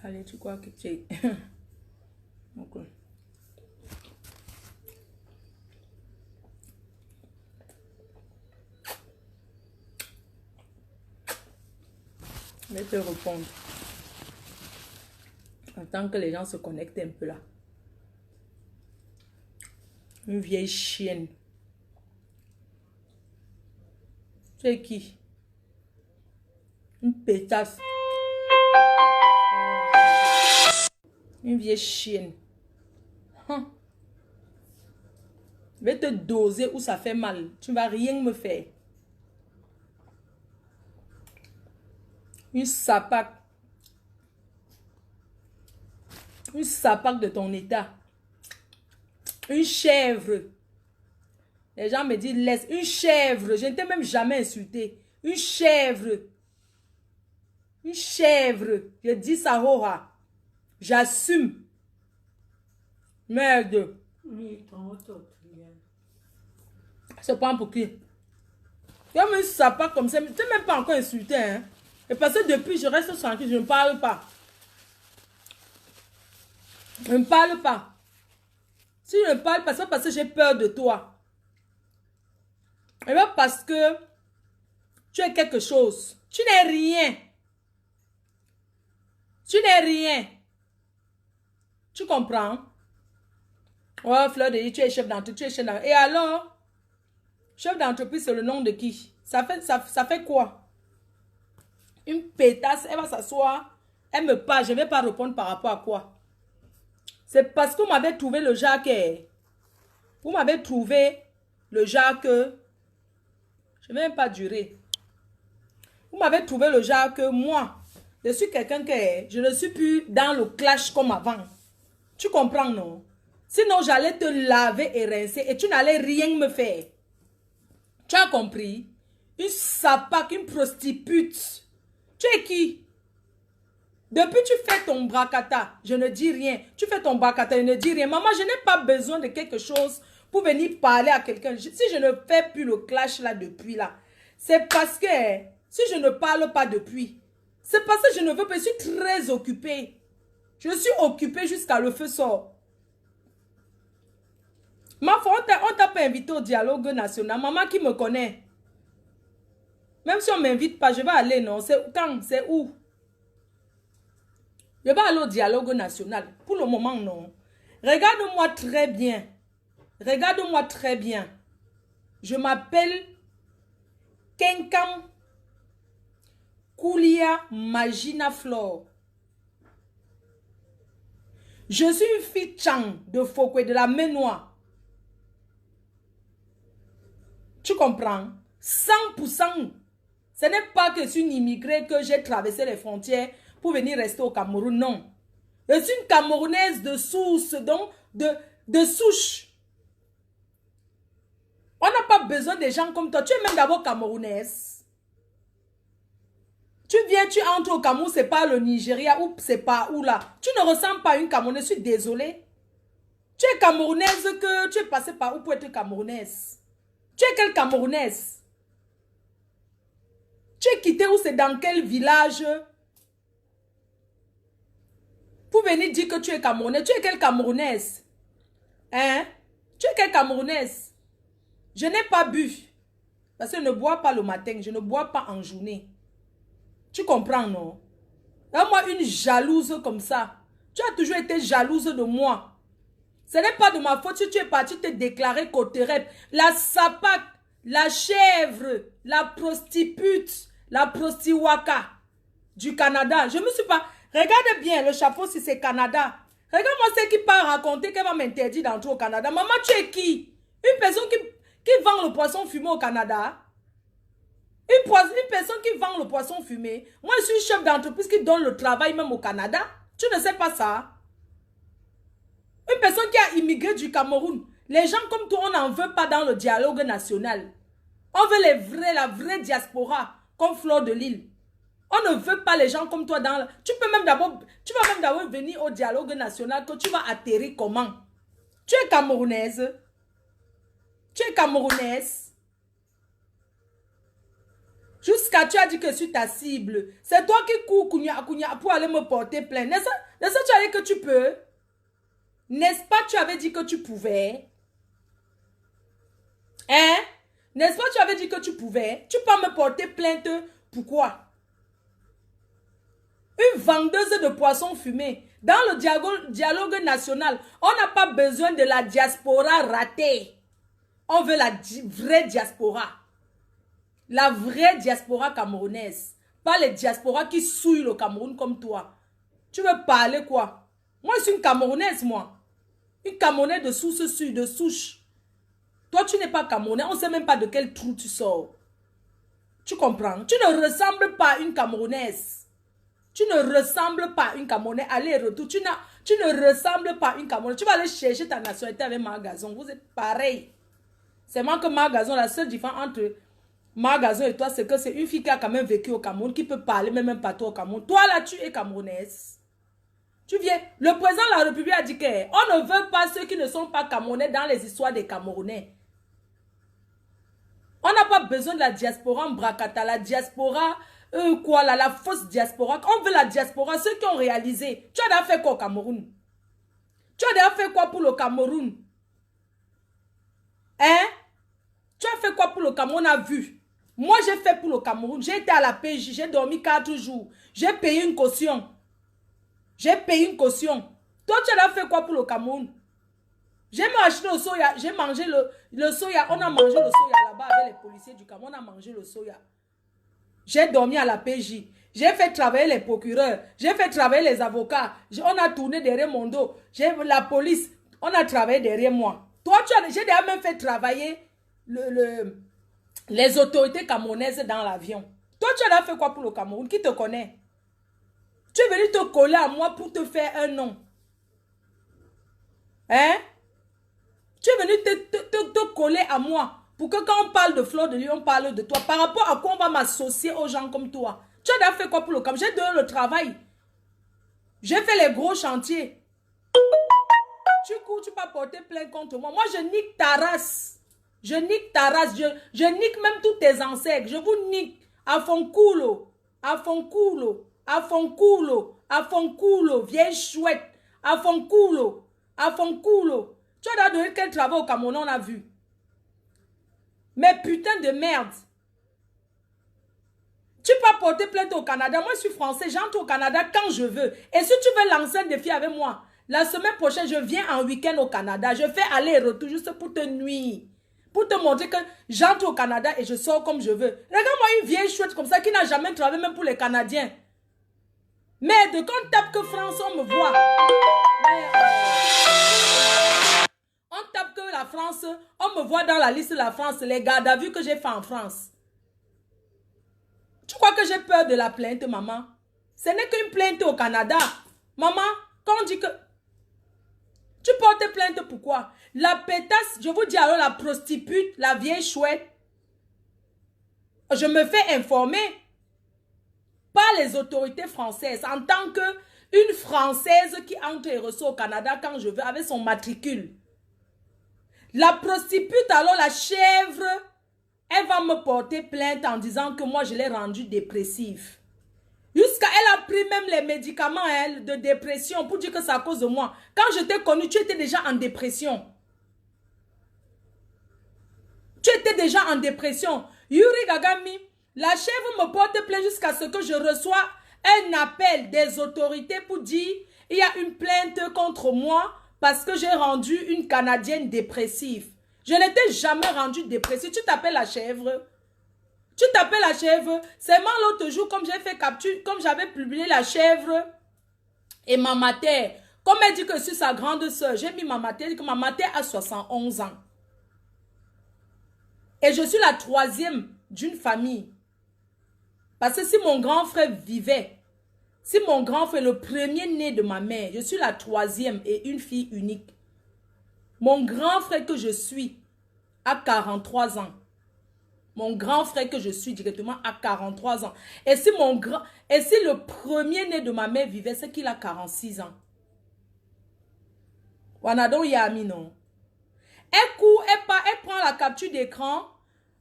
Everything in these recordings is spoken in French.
Allez, tu crois que tu es... Ok. Je vais te répondre. Attends que les gens se connectent un peu là. Une vieille chienne. C'est qui? Une pétasse. Une vieille chienne. Hum. Je vais te doser où ça fait mal. Tu ne vas rien me faire. Une sapaque. Une sapaque de ton état. Une chèvre. Les gens me disent laisse. Une chèvre. Je ne t'ai même jamais insulté. Une chèvre. Une chèvre. Je dis ça, Hora. J'assume. Merde. C'est pas pour qui? Il y a même une sapaque comme ça. Tu n'es même pas encore insulté. Hein? Et parce que depuis, je reste tranquille. Je ne parle pas. Je ne parle pas. Si je ne parle pas, c'est parce que j'ai peur de toi. Et bien parce que tu es quelque chose. Tu n'es rien. Tu n'es rien. Tu comprends? Oh, Fleur de Lys, tu es chef d'entreprise. Tu es chef d'entreprise. Et alors? Chef d'entreprise, c'est le nom de qui? Ça fait quoi? Une pétasse, elle va s'asseoir. Elle me parle. Je ne vais pas répondre par rapport à quoi? C'est parce que vous m'avez trouvé le genre que... Vous m'avez trouvé le genre que... Je ne vais même pas durer. Vous m'avez trouvé le genre que moi, je suis quelqu'un que... Je ne suis plus dans le clash comme avant. Tu comprends, non? Sinon, j'allais te laver et rincer et tu n'allais rien me faire. Tu as compris? Une sapaque, une prostitute. Tu es qui? Depuis tu fais ton bracata, je ne dis rien. Tu fais ton bracata, je ne dis rien. Maman, je n'ai pas besoin de quelque chose pour venir parler à quelqu'un. Si je ne fais plus le clash là depuis là, c'est parce que si je ne parle pas depuis, c'est parce que je ne veux pas, je suis très occupée. Je suis occupée jusqu'à le feu sort. Ma foi, on t'a pas invité au dialogue national. Maman qui me connaît. Même si on ne m'invite pas, je vais aller, non? C'est quand? C'est où? Je vais aller au dialogue national. Pour le moment, non. Regarde-moi très bien. Regarde-moi très bien. Je m'appelle Kenkam Koulia Magina Flore. Je suis une fille Chang de Fokwe, de la Ménois. Tu comprends? 100%. Ce n'est pas que je suis une immigrée que j'ai traversé les frontières pour venir rester au Cameroun, non. Je suis une Camerounaise de source, donc de souche. On n'a pas besoin de gens comme toi. Tu es même d'abord Camerounaise. Tu viens, tu entres au Cameroun, c'est pas le Nigeria ou c'est pas où là. Tu ne ressembles pas à une Camerounaise, je suis désolée. Tu es Camerounaise que tu es passée par où pour être Camerounaise? Tu es quelle Camerounaise? Tu es quitté où c'est dans quel village? Pour venir dire que tu es Camerounaise. Tu es quelle Camerounaise? Hein? Tu es quelle Camerounaise? Je n'ai pas bu. Parce que je ne bois pas le matin. Je ne bois pas en journée. Tu comprends, non? Moi, une jalouse comme ça. Tu as toujours été jalouse de moi. Ce n'est pas de ma faute si tu es parti te déclarer côté rep. La sapaque, la chèvre, la prostitute, la prostiwaka du Canada. Je me suis pas... Regarde bien le chapeau si c'est Canada. Regarde-moi ce qui part raconter qu'elle va m'interdire d'entrer au Canada. Maman, tu es qui? Une personne qui vend le poisson fumé au Canada? Une personne qui vend le poisson fumé? Moi, je suis chef d'entreprise qui donne le travail même au Canada. Tu ne sais pas ça? Une personne qui a immigré du Cameroun. Les gens comme toi, on n'en veut pas dans le dialogue national. On veut la vraie diaspora, comme Fleur de Lys. On ne veut pas les gens comme toi dans... Tu vas même d'abord venir au dialogue national que tu vas atterrir comment? Tu es Camerounaise. Tu es Camerounaise. Jusqu'à tu as dit que je suis ta cible. C'est toi qui cours pour aller me porter plainte. N'est-ce pas tu as dit que tu peux? N'est-ce pas tu avais dit que tu pouvais? Hein? N'est-ce pas tu avais dit que tu pouvais? Tu peux me porter plainte. Pourquoi? Une vendeuse de poissons fumés. Dans le dialogue national, on n'a pas besoin de la diaspora ratée. On veut la vraie diaspora. La vraie diaspora camerounaise. Pas les diasporas qui souillent le Cameroun comme toi. Tu veux parler quoi? Moi, je suis une Camerounaise, moi. Une Camerounaise de souche. Toi, tu n'es pas Camerounais. On ne sait même pas de quel trou tu sors. Tu comprends? Tu ne ressembles pas à une Camerounaise. Tu ne ressembles pas à une Camerounaise. Allez, retour. Tu ne ressembles pas à une Camerounaise. Tu vas aller chercher ta nationalité avec Margazon. Vous êtes pareil. C'est moi que Margazon, la seule différence entre Margazon et toi, c'est que c'est une fille qui a quand même vécu au Cameroun, qui peut parler même pas toi au Cameroun. Toi, là, tu es Camerounaise. Tu viens. Le président de la République a dit qu'on ne veut pas ceux qui ne sont pas Camerounais dans les histoires des Camerounais. On n'a pas besoin de la diaspora en bracata, la diaspora, la fausse diaspora. On veut la diaspora, ceux qui ont réalisé. Tu as déjà fait quoi au Cameroun? Tu as déjà fait quoi pour le Cameroun? Hein? Tu as fait quoi pour le Cameroun? On a vu. Moi, j'ai fait pour le Cameroun. J'ai été à la PJ, j'ai dormi 4 jours. J'ai payé une caution. J'ai payé une caution. Toi, tu as fait quoi pour le Cameroun? J'ai acheté le soya. J'ai mangé le soya. On a mangé le soya là-bas avec les policiers du Cameroun. On a mangé le soya. J'ai dormi à la PJ. J'ai fait travailler les procureurs. J'ai fait travailler les avocats. On a tourné derrière mon dos. La police. On a travaillé derrière moi. Toi, j'ai déjà même fait travailler les autorités camerounaises dans l'avion. Toi, tu as fait quoi pour le Cameroun? Qui te connaît? Tu es venu te coller à moi pour te faire un nom. Hein? Tu es venu te coller à moi pour que quand on parle de Fleur de Lys, on parle de toi. Par rapport à quoi on va m'associer aux gens comme toi? Tu as déjà fait quoi pour le Cameroun? J'ai donné le travail. J'ai fait les gros chantiers. Tu cours, tu peux porter plainte contre moi. Moi, je nique ta race. Je nique ta race. Je nique même tous tes ancêtres. Je vous nique. A fond culo. A fond culo. A fond culo. A fond culo. Vieille chouette. A fond culo. A fond culo. Tu as donné quel travail au Cameroun, on a vu. Mais putain de merde. Tu peux porter plainte au Canada. Moi, je suis français. J'entre au Canada quand je veux. Et si tu veux lancer un défi avec moi, la semaine prochaine, je viens en week-end au Canada. Je fais aller et retour juste pour te nuire. Pour te montrer que j'entre au Canada et je sors comme je veux. Regarde-moi une vieille chouette comme ça qui n'a jamais travaillé même pour les Canadiens. Merde, quand on tape que France, on me voit. On tape que la France, on me voit dans la liste de la France. Les gardes à vue que j'ai fait en France. Tu crois que j'ai peur de la plainte, maman? Ce n'est qu'une plainte au Canada. Maman, quand on dit que... Tu portes plainte pourquoi? La pétasse, je vous dis alors la prostitute, la vieille chouette. Je me fais informer par les autorités françaises en tant qu'une Française qui entre et ressort au Canada quand je veux avec son matricule. La prostitute, alors la chèvre, elle va me porter plainte en disant que moi je l'ai rendue dépressive. Jusqu'à elle a pris même les médicaments elle, de dépression pour dire que c'est à cause de moi. Quand je t'ai connu, tu étais déjà en dépression. Tu étais déjà en dépression. Yuri Gagami, la chèvre me porte plainte jusqu'à ce que je reçois un appel des autorités pour dire il y a une plainte contre moi parce que j'ai rendu une Canadienne dépressive. Je n'étais jamais rendue dépressive. Tu t'appelles la chèvre? Tu t'appelles la chèvre? Seulement l'autre jour, comme j'ai fait capture, comme j'avais publié la chèvre et Mama Terre, comme elle dit que je suis sa grande soeur, j'ai mis Mama Terre, que Mama Terre a 71 ans. Et je suis la troisième d'une famille. Parce que si mon grand frère vivait, si mon grand frère est le premier né de ma mère, je suis la troisième et une fille unique. Mon grand frère que je suis a 43 ans. Mon grand frère que je suis directement a 43 ans. Et si le premier né de ma mère vivait, c'est qu'il a 46 ans. Wanadon Yami, non. Elle court, elle prend la capture d'écran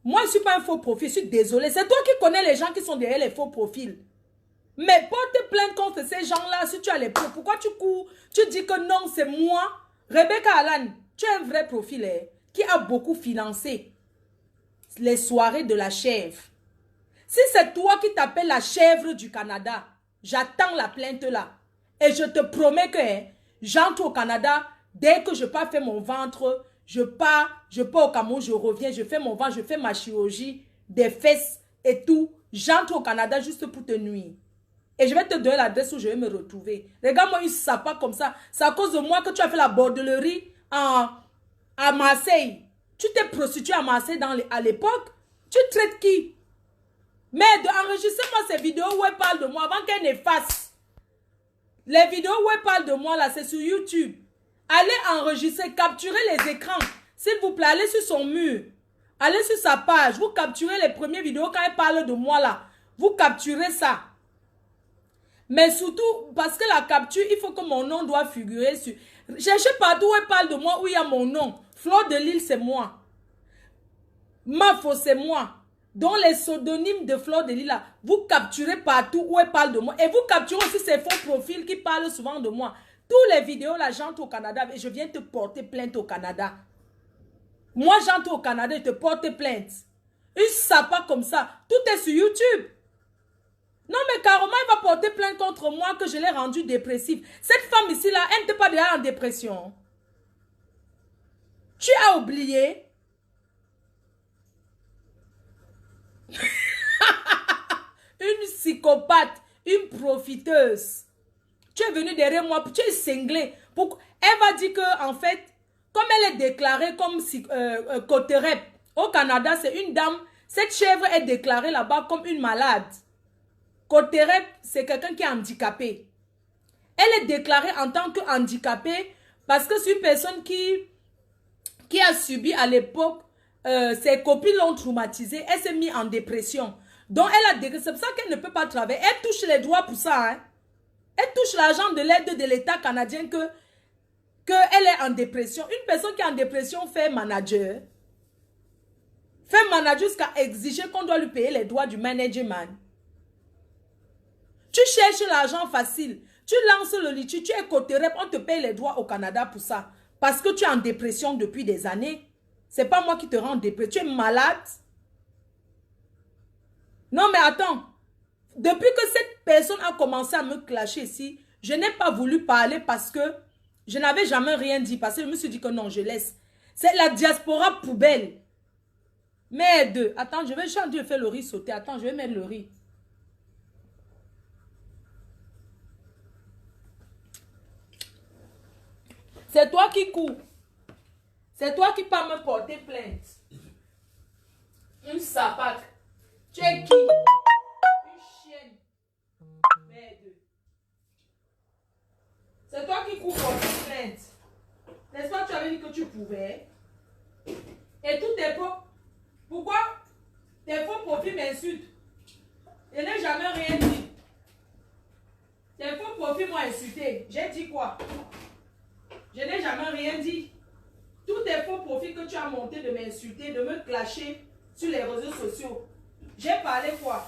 Moi, je ne suis pas un faux profil, je suis désolée. C'est toi qui connais les gens qui sont derrière les faux profils. Mais porte plainte contre ces gens-là si tu as les preuves. Pourquoi tu cours? Tu dis que non, c'est moi. Rebecca Allan, tu as un vrai profil qui a beaucoup financé les soirées de la chèvre. Si c'est toi qui t'appelles la chèvre du Canada, j'attends la plainte là. Et je te promets que j'entre au Canada, dès que je pars faire mon ventre, je pars au Cameroun, je reviens, je fais mon ventre, je fais ma chirurgie, des fesses et tout. J'entre au Canada juste pour te nuire. Et je vais te donner l'adresse où je vais me retrouver. Regarde-moi une sapa comme ça. C'est à cause de moi que tu as fait la bordellerie à Marseille. Tu t'es prostituée à Marseille à l'époque. Tu traites qui? Mais enregistrez-moi ces vidéos où elle parle de moi avant qu'elle n'efface. Les vidéos où elle parle de moi là, c'est sur YouTube. Allez enregistrer, capturez les écrans. S'il vous plaît, allez sur son mur. Allez sur sa page. Vous capturez les premières vidéos quand elle parle de moi là. Vous capturez ça. Mais surtout, parce que la capture, il faut que mon nom doit figurer sur... Cherchez partout où elle parle de moi, où il y a mon nom. Fleur de Lille, c'est moi. Mafo, c'est moi. Donc les pseudonymes de Fleur de Lille, là, vous capturez partout où elle parle de moi. Et vous capturez aussi ces faux profils qui parlent souvent de moi. Toutes les vidéos, là, j'entre au Canada et je viens te porter plainte au Canada. Moi, j'entre au Canada et te porte plainte. Une sapa comme ça. Tout est sur YouTube. Non, mais carrément, il va porter plainte contre moi que je l'ai rendu dépressif. Cette femme ici, là, elle n'était pas déjà en dépression. Tu as oublié. Une psychopathe, une profiteuse. Tu es venue derrière moi, tu es cinglée. Elle va dire que, en fait, comme elle est déclarée comme coterep au Canada, c'est une dame. Cette chèvre est déclarée là-bas comme une malade. Coterep, c'est quelqu'un qui est handicapé. Elle est déclarée en tant que handicapée parce que c'est une personne qui a subi à l'époque, ses copines l'ont traumatisée. Elle s'est mise en dépression. Donc, c'est pour ça qu'elle ne peut pas travailler. Elle touche les droits pour ça. Hein. Elle touche l'argent de l'aide de l'État canadien que elle est en dépression. Une personne qui est en dépression fait manager. Fait manager jusqu'à exiger qu'on doit lui payer les droits du management. Tu cherches l'argent facile. Tu lances le litige, tu es coterep, on te paye les droits au Canada pour ça. Parce que tu es en dépression depuis des années. C'est pas moi qui te rends en dépression. Tu es malade. Non mais attends. Depuis que cette personne a commencé à me clasher ici, je n'ai pas voulu parler parce que je n'avais jamais rien dit. Parce que je me suis dit que non, je laisse. C'est la diaspora poubelle. Merde. Attends, je vais changer de faire le riz sauter. Attends, je vais mettre le riz. C'est toi qui cours. C'est toi qui peux me porter plainte. Une sapate. Tu es qui? Une chienne. Merde. C'est toi qui cours porter plainte. N'est-ce pas, tu avais dit que tu pouvais? Et tout tes faux. Pourquoi tes faux profils m'insultent? Je n'ai jamais rien dit. Tes faux profils m'ont insulté. J'ai dit quoi? Je n'ai jamais rien dit. Tous tes faux profils que tu as montés de m'insulter, de me clasher sur les réseaux sociaux. J'ai parlé quoi?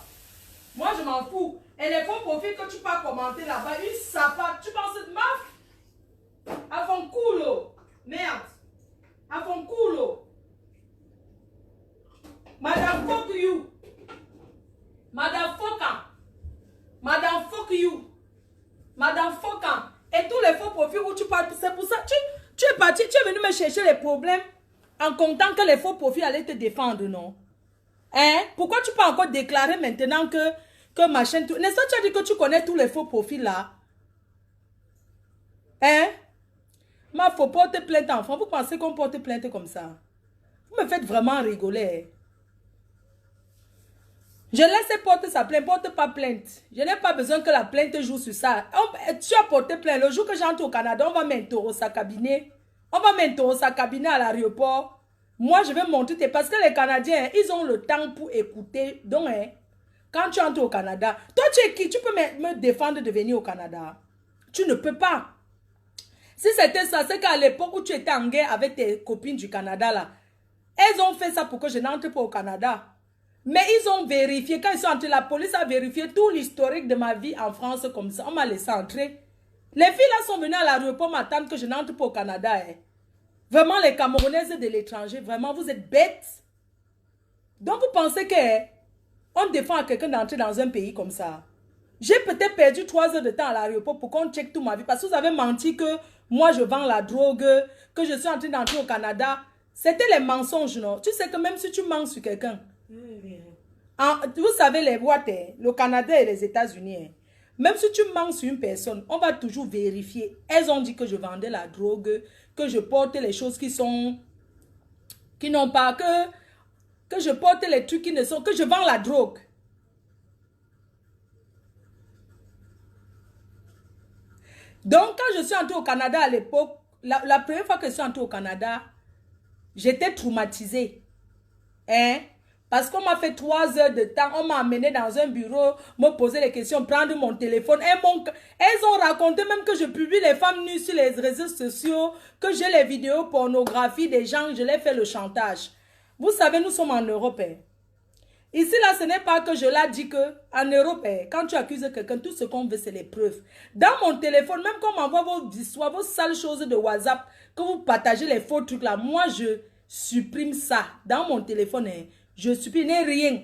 Moi, je m'en fous. Et les faux profils que tu peux commenter là-bas, une sapate, tu penses de maf? À fond culo. Merde. À fond culo. Madame fuck you. Madame fuck. Madame fuck you. Madame fuck. Et tous les faux profils où tu parles, c'est pour ça que tu es parti, tu es venu me chercher les problèmes en comptant que les faux profils allaient te défendre, non? Hein? Pourquoi tu peux encore déclarer maintenant que ma chaîne... N'est-ce pas que tu as dit que tu connais tous les faux profils là? Hein? Ma faut porter plainte enfant. Vous pensez qu'on porte plainte comme ça? Vous me faites vraiment rigoler. Je laisse porter sa plainte, porte pas plainte. Je n'ai pas besoin que la plainte joue sur ça. Tu as porté plainte. Le jour que j'entre au Canada, on va m'interroger sa cabinet. On va m'interroger sa cabinet à l'aéroport. Moi, je vais montrer. Parce que les Canadiens, ils ont le temps pour écouter. Donc, quand tu entres au Canada, toi, tu es qui? Tu peux me défendre de venir au Canada? Tu ne peux pas. Si c'était ça, c'est qu'à l'époque où tu étais en guerre avec tes copines du Canada, là, Elles ont fait ça pour que je n'entre pas au Canada. Mais ils ont vérifié, quand ils sont entrés, la police a vérifié tout l'historique de ma vie en France comme ça. On m'a laissé entrer. Les filles là sont venues à l'aéroport m'attendre que je n'entre pas au Canada. Hein. Vraiment, les Camerounaises de l'étranger, vraiment, vous êtes bêtes. Donc, vous pensez que on défend à quelqu'un d'entrer dans un pays comme ça. J'ai peut-être perdu 3 heures de temps à l'aéroport pour qu'on check toute ma vie. Parce que vous avez menti que moi, je vends la drogue, que je suis en train d'entrer au Canada. C'était les mensonges, non? Tu sais que même si tu mens sur quelqu'un, vous savez, les boîtes, le Canada et les États-Unis, même si tu mens sur une personne, on va toujours vérifier. Elles ont dit que je vendais la drogue, que je portais les choses qui n'ont pas, que je portais les trucs qui ne sont, que je vends la drogue. Donc, quand je suis entrée au Canada à l'époque, la première fois que je suis entrée au Canada, j'étais traumatisée. Hein? Parce qu'on m'a fait 3 heures de temps, on m'a amené dans un bureau, me poser des questions, prendre mon téléphone. Elles ont raconté même que je publie les femmes nues sur les réseaux sociaux, que j'ai les vidéos pornographies des gens, je les fais le chantage. Vous savez, nous sommes en Europe. Hein? Ici, là, ce n'est pas que je l'ai dit que en Europe, quand tu accuses quelqu'un, tout ce qu'on veut, c'est les preuves. Dans mon téléphone, même quand on m'envoie vos histoires, vos sales choses de WhatsApp, que vous partagez les faux trucs là, moi, je supprime ça. Dans mon téléphone, je supprime rien.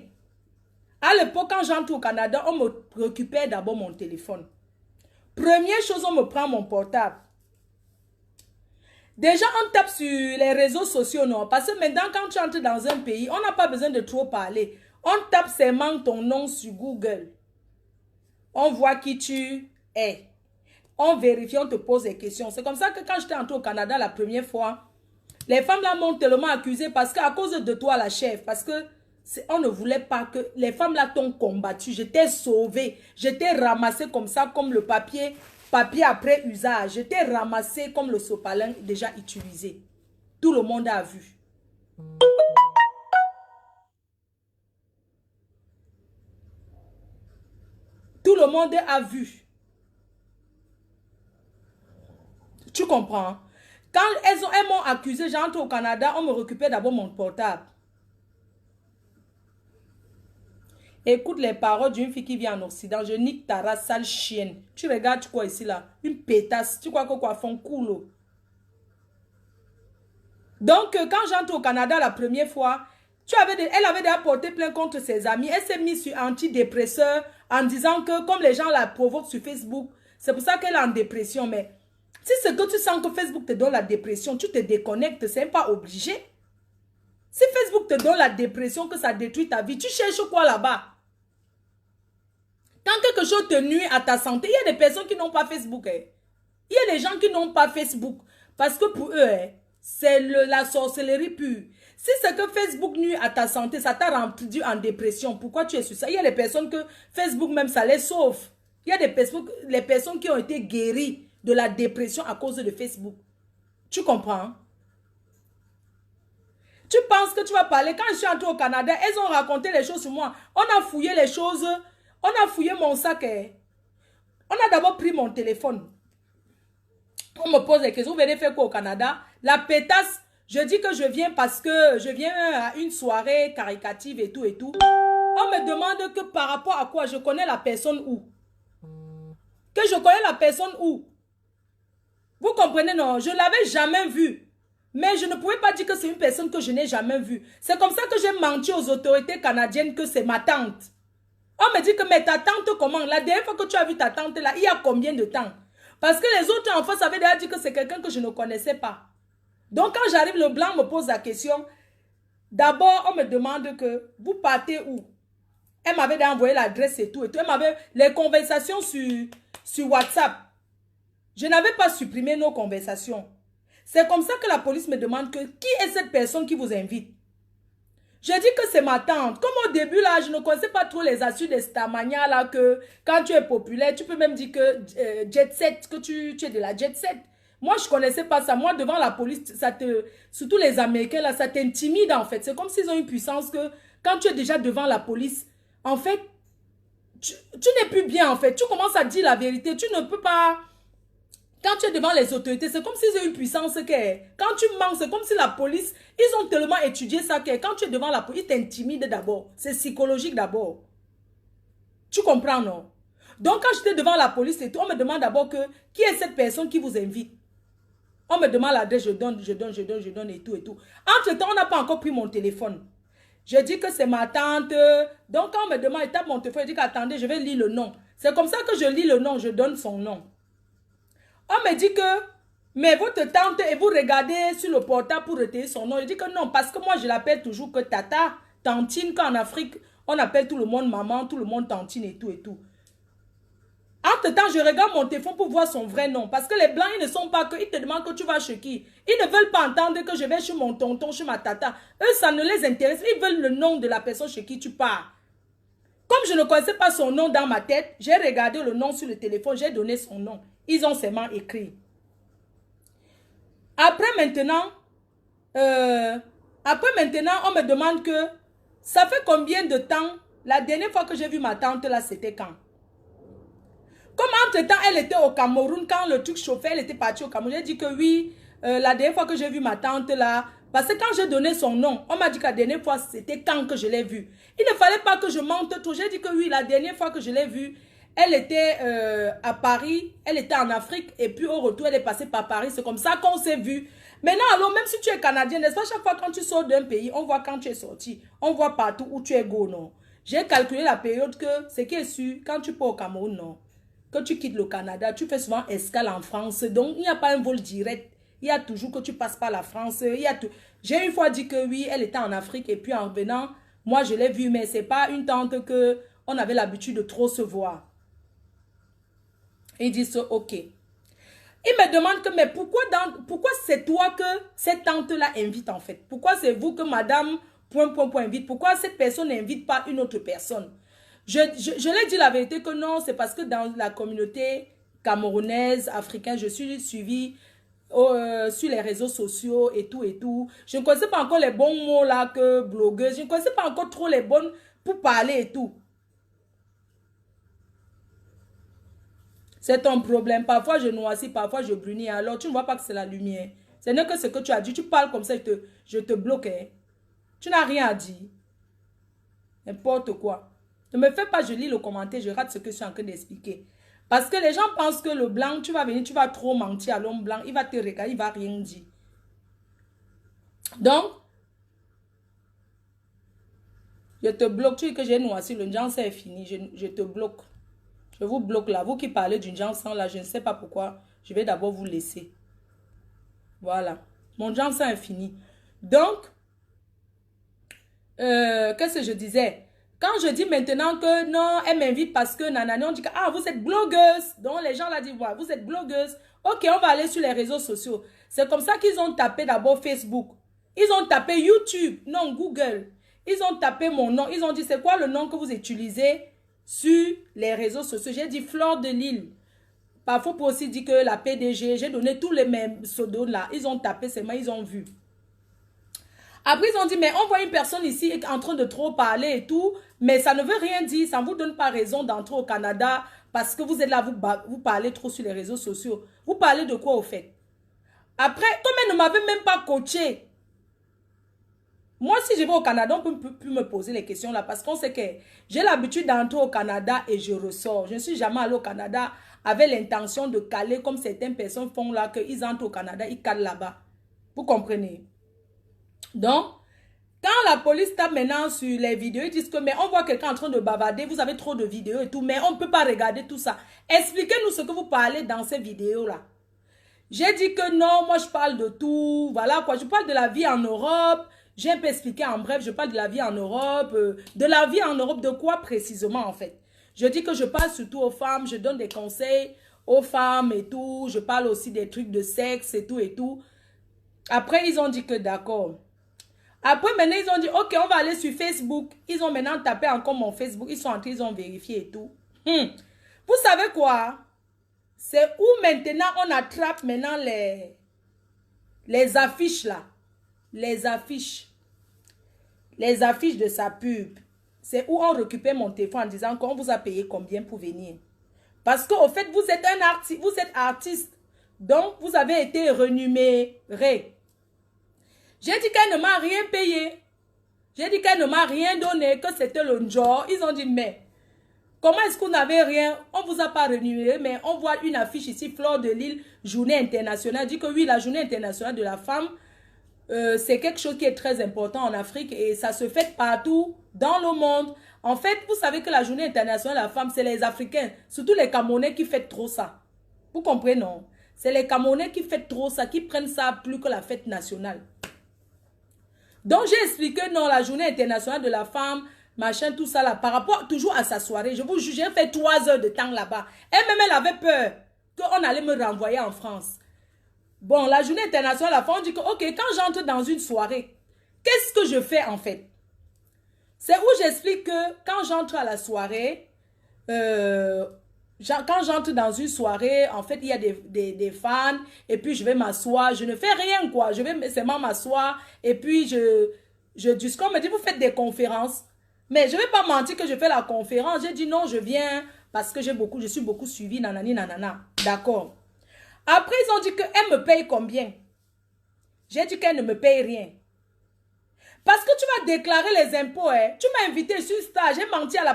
À l'époque, quand j'entre au Canada, on me récupère d'abord mon téléphone. Première chose, on me prend mon portable. Déjà, on tape sur les réseaux sociaux, non? Parce que maintenant, quand tu entres dans un pays, on n'a pas besoin de trop parler. On tape seulement ton nom sur Google. On voit qui tu es. On vérifie, on te pose des questions. C'est comme ça que quand j'étais entrée au Canada la première fois, les femmes là m'ont tellement accusée parce qu'à cause de toi, la chef, parce que on ne voulait pas que les femmes là t'ont combattu. J'étais sauvée. J'étais ramassée comme ça, comme le papier après usage. J'étais ramassée comme le sopalin déjà utilisé. Tout le monde a vu. Tout le monde a vu. Tu comprends? Quand elles m'ont accusé, j'entre au Canada, on me récupère d'abord mon portable. Écoute les paroles d'une fille qui vient en Occident. Je nique ta race, sale chienne. Tu regardes quoi ici là? Une pétasse. Tu crois que quoi? Font cool. Donc, quand j'entre au Canada la première fois, elle avait déjà porté plainte contre ses amis. Elle s'est mise sur antidépresseur en disant que comme les gens la provoquent sur Facebook, c'est pour ça qu'elle est en dépression. Mais si c'est que tu sens que Facebook te donne la dépression, tu te déconnectes, c'est pas obligé. Si Facebook te donne la dépression, que ça détruit ta vie, tu cherches quoi là-bas? Quand quelque chose te nuit à ta santé, il y a des personnes qui n'ont pas Facebook. Il y a des gens qui n'ont pas Facebook. Parce que pour eux, c'est la sorcellerie pure. Si c'est que Facebook nuit à ta santé, ça t'a rendu en dépression. Pourquoi tu es sur ça? Il y a des personnes que Facebook même, ça les sauve. Il y a les personnes qui ont été guéries de la dépression à cause de Facebook. Tu comprends? Tu penses que tu vas parler. Quand je suis entrée au Canada, elles ont raconté les choses sur moi. On a fouillé les choses. On a fouillé mon sac. On a d'abord pris mon téléphone. On me pose des questions. Vous venez faire quoi au Canada? La pétasse, je dis que je viens parce que je viens à une soirée caricative et tout et tout. On me demande que par rapport à quoi je connais la personne où? Que je connais la personne où? Vous comprenez, non? Je ne l'avais jamais vue. Mais je ne pouvais pas dire que c'est une personne que je n'ai jamais vue. C'est comme ça que j'ai menti aux autorités canadiennes que c'est ma tante. On me dit que mais ta tante comment? La dernière fois que tu as vu ta tante là, il y a combien de temps? Parce que les autres enfants avaient déjà dit que c'est quelqu'un que je ne connaissais pas. Donc quand j'arrive, le blanc me pose la question. D'abord, on me demande que vous partez où? Elle m'avait déjà envoyé l'adresse et tout. Elle m'avait les conversations sur WhatsApp. Je n'avais pas supprimé nos conversations. C'est comme ça que la police me demande que qui est cette personne qui vous invite? Je dis que c'est ma tante. Comme au début, là, je ne connaissais pas trop les assurances de Stamania, là, que quand tu es populaire, tu peux même dire que jet set, que tu es de la jet set. Moi, je ne connaissais pas ça. Moi, devant la police, surtout les Américains, là, ça t'intimide, en fait. C'est comme s'ils ont une puissance que quand tu es déjà devant la police, en fait, tu n'es plus bien, en fait. Tu commences à dire la vérité. Tu ne peux pas Quand tu es devant les autorités, c'est comme s'ils ont une puissance que quand tu manques, c'est comme si la police, ils ont tellement étudié ça que quand tu es devant la police, ils t'intimident d'abord. C'est psychologique d'abord. Tu comprends, non? Donc, quand j'étais devant la police et tout, on me demande d'abord que qui est cette personne qui vous invite? On me demande l'adresse, je donne et tout et tout. Entre-temps, on n'a pas encore pris mon téléphone. Je dis que c'est ma tante. Donc, quand on me demande, tape mon téléphone, je dis qu'attendez, je vais lire le nom. C'est comme ça que je lis le nom, je donne son nom. On me dit que, mais votre tante, et vous regardez sur le portable pour retenir son nom. Je dis que non, parce que moi, je l'appelle toujours que tata, tantine, qu'en Afrique, on appelle tout le monde maman, tout le monde tantine et tout et tout. Entre-temps, je regarde mon téléphone pour voir son vrai nom. Parce que les blancs, ils ne sont pas que, ils te demandent que tu vas chez qui. Ils ne veulent pas entendre que je vais chez mon tonton, chez ma tata. Eux, ça ne les intéresse. Ils veulent le nom de la personne chez qui tu pars. Comme je ne connaissais pas son nom dans ma tête, j'ai regardé le nom sur le téléphone, j'ai donné son nom. Ils ont seulement écrit. Après maintenant, on me demande que ça fait combien de temps, la dernière fois que j'ai vu ma tante là, c'était quand? Comme entre-temps, elle était au Cameroun, quand le truc chauffait, elle était partie au Cameroun. J'ai dit que oui, la dernière fois que j'ai vu ma tante là, parce que quand j'ai donné son nom, on m'a dit que la dernière fois, c'était quand que je l'ai vue. Il ne fallait pas que je mente trop. J'ai dit que oui, la dernière fois que je l'ai vue, elle était à Paris, elle était en Afrique, et puis au retour, elle est passée par Paris. C'est comme ça qu'on s'est vu. Maintenant, alors, même si tu es Canadien, n'est-ce pas, chaque fois quand tu sors d'un pays, on voit quand tu es sorti. On voit partout où tu es go, non? J'ai calculé la période que, ce qui est sûr, quand tu pars au Cameroun, non? Que tu quittes le Canada, tu fais souvent escale en France. Donc, il n'y a pas un vol direct. Il y a toujours que tu passes par la France. J'ai une fois dit que oui, elle était en Afrique. Et puis, en venant, moi, je l'ai vue. Mais ce n'est pas une tante que on avait l'habitude de trop se voir. Ils disent, ok. Ils me demandent que, mais pourquoi c'est toi que cette tante-là invite, en fait? Pourquoi c'est vous que madame, invite? Pourquoi cette personne n'invite pas une autre personne? Je l'ai dit la vérité que non, c'est parce que dans la communauté camerounaise, africaine, je suis suivie sur les réseaux sociaux et tout et tout. Je ne connaissais pas encore les bons mots là que blogueuse. Je ne connaissais pas encore trop les bonnes pour parler et tout. C'est ton problème. Parfois je noircis, parfois je brunis. Alors tu ne vois pas que c'est la lumière. Ce n'est que ce que tu as dit. Tu parles comme ça, je te bloque. Hein. Tu n'as rien à dire. N'importe quoi. Ne me fais pas, je lis le commentaire, je rate ce que je suis en train d'expliquer. Parce que les gens pensent que le blanc, tu vas venir, tu vas trop mentir à l'homme blanc, il va te regarder, il va rien dire. Donc, je te bloque. Tu dis que j'ai noirci, le genre c'est fini, je te bloque. Je vous bloque là. Vous qui parlez d'une genre sans là, je ne sais pas pourquoi, je vais d'abord vous laisser. Voilà. Mon genre c'est fini. Donc, qu'est-ce que je disais? Quand je dis maintenant que non, elle m'invite parce que nanana, on dit que ah, vous êtes blogueuse. Donc les gens là disent, voilà, vous êtes blogueuse. Ok, on va aller sur les réseaux sociaux. C'est comme ça qu'ils ont tapé d'abord Facebook. Ils ont tapé YouTube, non Google. Ils ont tapé mon nom. Ils ont dit, c'est quoi le nom que vous utilisez sur les réseaux sociaux? J'ai dit Fleur de Lille. Parfois, pour aussi dire que la PDG, j'ai donné tous les mêmes pseudos là. Ils ont tapé, seulement ils ont vu. Après, ils ont dit, mais on voit une personne ici en train de trop parler et tout, mais ça ne veut rien dire, ça ne vous donne pas raison d'entrer au Canada parce que vous êtes là, vous parlez trop sur les réseaux sociaux. Vous parlez de quoi au fait? Après, comme elle ne m'avait même pas coaché, moi si je vais au Canada, on ne peut plus me poser les questions là parce qu'on sait que j'ai l'habitude d'entrer au Canada et je ressors. Je ne suis jamais allé au Canada avec l'intention de caler comme certaines personnes font là, qu'ils entrent au Canada, ils calent là-bas. Vous comprenez? Donc, quand la police tape maintenant sur les vidéos, ils disent que mais on voit quelqu'un en train de bavarder, vous avez trop de vidéos et tout, mais on ne peut pas regarder tout ça. Expliquez-nous ce que vous parlez dans ces vidéos-là. J'ai dit que non, moi je parle de tout, voilà quoi, je parle de la vie en Europe, j'ai un peu expliqué en bref, je parle de la vie en Europe, de quoi précisément en fait? Je dis que je parle surtout aux femmes, je donne des conseils aux femmes et tout, je parle aussi des trucs de sexe et tout et tout. Après, ils ont dit que d'accord. Après, maintenant, ils ont dit, ok, on va aller sur Facebook. Ils ont maintenant tapé encore mon Facebook. Ils sont entrés, ils ont vérifié et tout. Vous savez quoi? C'est où maintenant on attrape maintenant les affiches là. Les affiches. Les affiches de sa pub. C'est où on récupère mon téléphone en disant qu'on vous a payé combien pour venir. Parce qu'au fait, vous êtes un artiste. Vous êtes artiste. Donc, vous avez été renuméré. J'ai dit qu'elle ne m'a rien payé. J'ai dit qu'elle ne m'a rien donné, que c'était le jour. Ils ont dit, mais comment est-ce qu'on n'avait rien? On ne vous a pas renuméré, mais on voit une affiche ici, Fleur de Lille, journée internationale. Dit que oui, la journée internationale de la femme, c'est quelque chose qui est très important en Afrique et ça se fait partout dans le monde. En fait, vous savez que la journée internationale de la femme, c'est les Africains, surtout les Camerounais qui fêtent trop ça. Vous comprenez, non? C'est les Camerounais qui fêtent trop ça, qui prennent ça plus que la fête nationale. Donc, j'ai expliqué, non, la journée internationale de la femme, machin, tout ça là, par rapport toujours à sa soirée. Je vous jure, j'ai fait 3 heures de temps là-bas. Elle-même, elle avait peur qu'on allait me renvoyer en France. Bon, la journée internationale de la femme, on dit que, ok, quand j'entre dans une soirée, qu'est-ce que je fais en fait? C'est où j'explique que quand j'entre à la soirée, quand j'entre dans une soirée, en fait, il y a des fans, et puis je vais m'asseoir, je ne fais rien, quoi. Je vais seulement m'asseoir, et puis je discute. On me dit, vous faites des conférences. Mais je ne vais pas mentir que je fais la conférence. J'ai dit non, je viens parce que je suis beaucoup suivi, nanani, nanana. D'accord. Après, ils ont dit qu'elle me paye combien? J'ai dit qu'elle ne me paye rien. Parce que tu vas déclarer les impôts, hein. Tu m'as invité sur stage, j'ai menti à la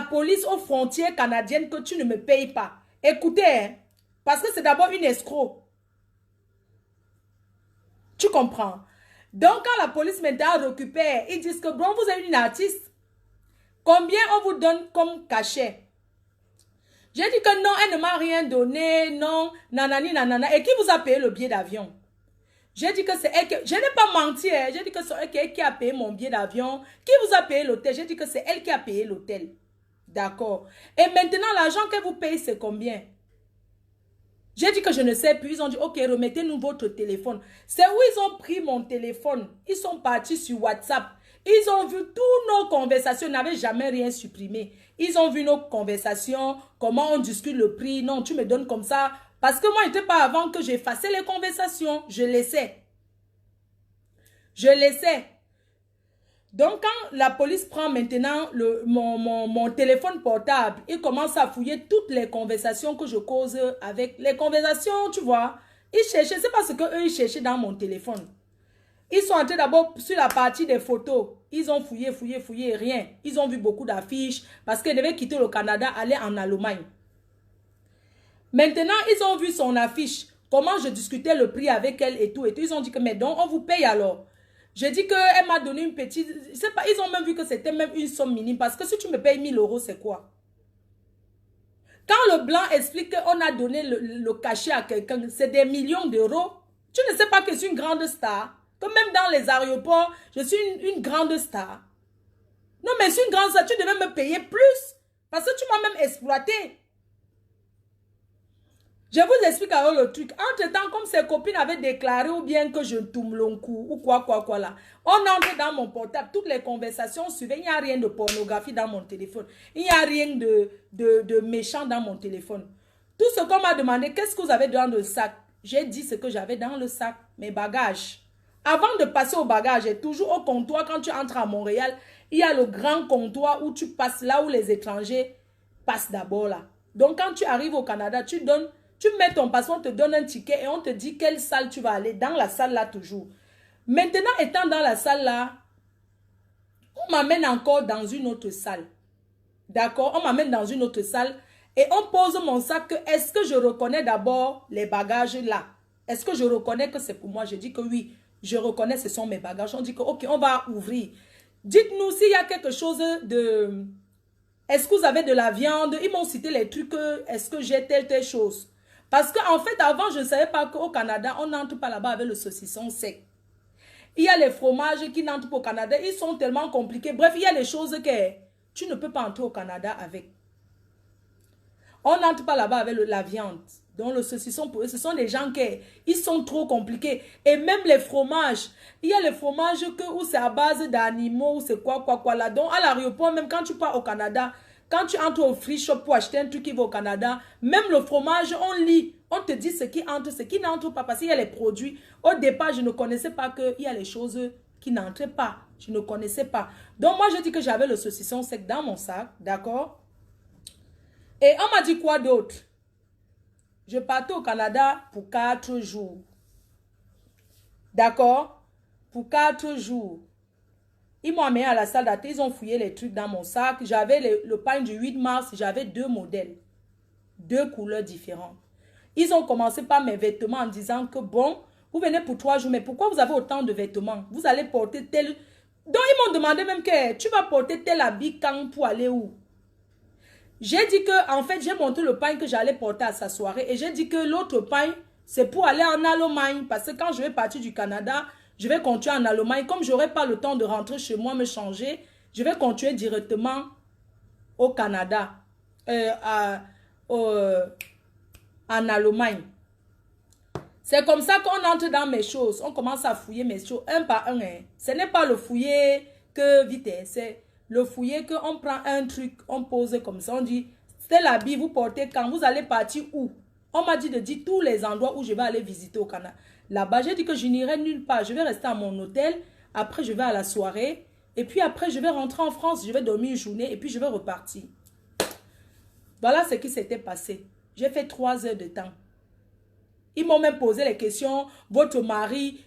police aux frontières canadiennes que tu ne me payes pas. Écoutez, hein, parce que c'est d'abord une escroc. Tu comprends? Donc, quand la police maintenant récupère, ils disent que bon, vous êtes une artiste. Combien on vous donne comme cachet? J'ai dit que non, elle ne m'a rien donné, non, nanani, nanana. Et qui vous a payé le billet d'avion? J'ai dit que c'est elle que... Je n'ai pas menti, hein. J'ai dit que c'est elle qui a payé mon billet d'avion. Qui vous a payé l'hôtel? J'ai dit que c'est elle qui a payé l'hôtel. D'accord. Et maintenant, l'argent qu'elle vous paye, c'est combien? J'ai dit que je ne sais plus. Ils ont dit, ok, remettez-nous votre téléphone. C'est où ils ont pris mon téléphone. Ils sont partis sur WhatsApp. Ils ont vu toutes nos conversations. Ils n'avaient jamais rien supprimé. Ils ont vu nos conversations, comment on discute le prix. Non, tu me donnes comme ça. Parce que moi, il n'était pas avant que j'effaçais les conversations. Je laissais. Je laissais. Donc, quand la police prend maintenant mon téléphone portable, il commence à fouiller toutes les conversations que je cause avec. Les conversations, tu vois. Ils cherchaient, c'est parce qu'eux, ils cherchaient dans mon téléphone. Ils sont entrés d'abord sur la partie des photos. Ils ont fouillé, fouillé, fouillé, rien. Ils ont vu beaucoup d'affiches parce qu'ils devaient quitter le Canada, aller en Allemagne. Maintenant, ils ont vu son affiche. Comment je discutais le prix avec elle et tout. Et tout. Ils ont dit que, mais donc, on vous paye alors. J'ai dit qu'elle m'a donné une petite... Pas, ils ont même vu que c'était même une somme minime. Parce que si tu me payes 1000 euros, c'est quoi? Quand le blanc explique qu'on a donné le cachet à quelqu'un, c'est des millions d'euros. Tu ne sais pas que je suis une grande star. Que même dans les aéroports, je suis une grande star. Non, mais je suis une grande star. Tu devais me payer plus. Parce que tu m'as même exploité. Je vous explique alors le truc. Entre-temps, comme ses copines avaient déclaré ou bien que je tourne le cou ou quoi là. On entre dans mon portable. Toutes les conversations suivent. Il n'y a rien de pornographie dans mon téléphone. Il n'y a rien de méchant dans mon téléphone. Tout ce qu'on m'a demandé, qu'est-ce que vous avez dans le sac? J'ai dit ce que j'avais dans le sac. Mes bagages. Avant de passer au bagage, et toujours au comptoir, quand tu entres à Montréal, il y a le grand comptoir où tu passes là où les étrangers passent d'abord là. Donc quand tu arrives au Canada, tu mets ton passeport, on te donne un ticket et on te dit quelle salle tu vas aller. Dans la salle là toujours. Maintenant, étant dans la salle là, on m'amène encore dans une autre salle. D'accord? On m'amène dans une autre salle et on pose mon sac. Est-ce que je reconnais d'abord les bagages là? Est-ce que je reconnais que c'est pour moi? Je dis que oui, je reconnais, ce sont mes bagages. On dit que ok, on va ouvrir. Dites-nous s'il y a quelque chose de... Est-ce que vous avez de la viande? Ils m'ont cité les trucs. Est-ce que j'ai telle chose? Parce qu'en fait, avant, je ne savais pas qu'au Canada, on n'entre pas là-bas avec le saucisson sec. Il y a les fromages qui n'entrent pas au Canada. Ils sont tellement compliqués. Bref, il y a les choses que tu ne peux pas entrer au Canada avec. On n'entre pas là-bas avec la viande. Donc, le saucisson, pour eux, ce sont des gens qui sont trop compliqués. Et même les fromages. Il y a les fromages où c'est à base d'animaux, c'est quoi là. Donc, à l'aéroport, même quand tu pars au Canada, quand tu entres au free shop pour acheter un truc qui va au Canada, même le fromage, on lit. On te dit ce qui entre, ce qui n'entre pas. Parce qu'il y a les produits. Au départ, je ne connaissais pas qu'il y a les choses qui n'entraient pas. Je ne connaissais pas. Donc, moi, je dis que j'avais le saucisson sec dans mon sac. D'accord? Et on m'a dit quoi d'autre? Je partais au Canada pour 4 jours. D'accord? Pour 4 jours. Ils m'ont amené à la salle d'attente, ils ont fouillé les trucs dans mon sac. J'avais le pain du 8 mars, j'avais 2 modèles. 2 couleurs différentes. Ils ont commencé par mes vêtements en disant que bon, vous venez pour 3 jours, mais pourquoi vous avez autant de vêtements? Vous allez porter tel... Donc ils m'ont demandé même que tu vas porter tel habit quand pour aller où? J'ai dit que, en fait, j'ai montré le pain que j'allais porter à sa soirée et j'ai dit que l'autre pain, c'est pour aller en Allemagne. Parce que quand je vais partir du Canada, je vais continuer en Allemagne. Comme je n'aurai pas le temps de rentrer chez moi, me changer, je vais continuer directement au Canada, en Allemagne. C'est comme ça qu'on entre dans mes choses. On commence à fouiller mes choses un par un. Hein. Ce n'est pas le fouiller que vite, hein. C'est le fouiller qu'on prend un truc, on pose comme ça. On dit, c'est l'habit, vous portez quand vous allez partir où? On m'a dit de dire tous les endroits où je vais aller visiter au Canada. Là-bas, j'ai dit que je n'irai nulle part. Je vais rester à mon hôtel. Après, je vais à la soirée. Et puis après, je vais rentrer en France. Je vais dormir une journée et puis je vais repartir. Voilà ce qui s'était passé. J'ai fait 3 heures de temps. Ils m'ont même posé les questions. Votre mari,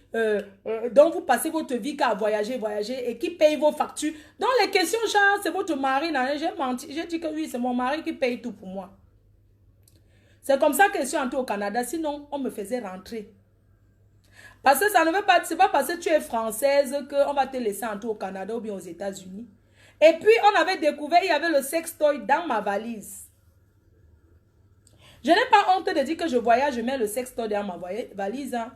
dont vous passez votre vie qu'à voyager, et qui paye vos factures. Donc les questions, genre, c'est votre mari. J'ai menti. J'ai dit que oui, c'est mon mari qui paye tout pour moi. C'est comme ça que je suis entrée au Canada. Sinon, on me faisait rentrer. Parce que ça ne veut pas, c'est pas parce que tu es française qu'on va te laisser entrer au Canada ou bien aux États-Unis. Et puis, on avait découvert, il y avait le sextoy dans ma valise. Je n'ai pas honte de dire que je voyage, je mets le sextoy dans ma valise. Hein.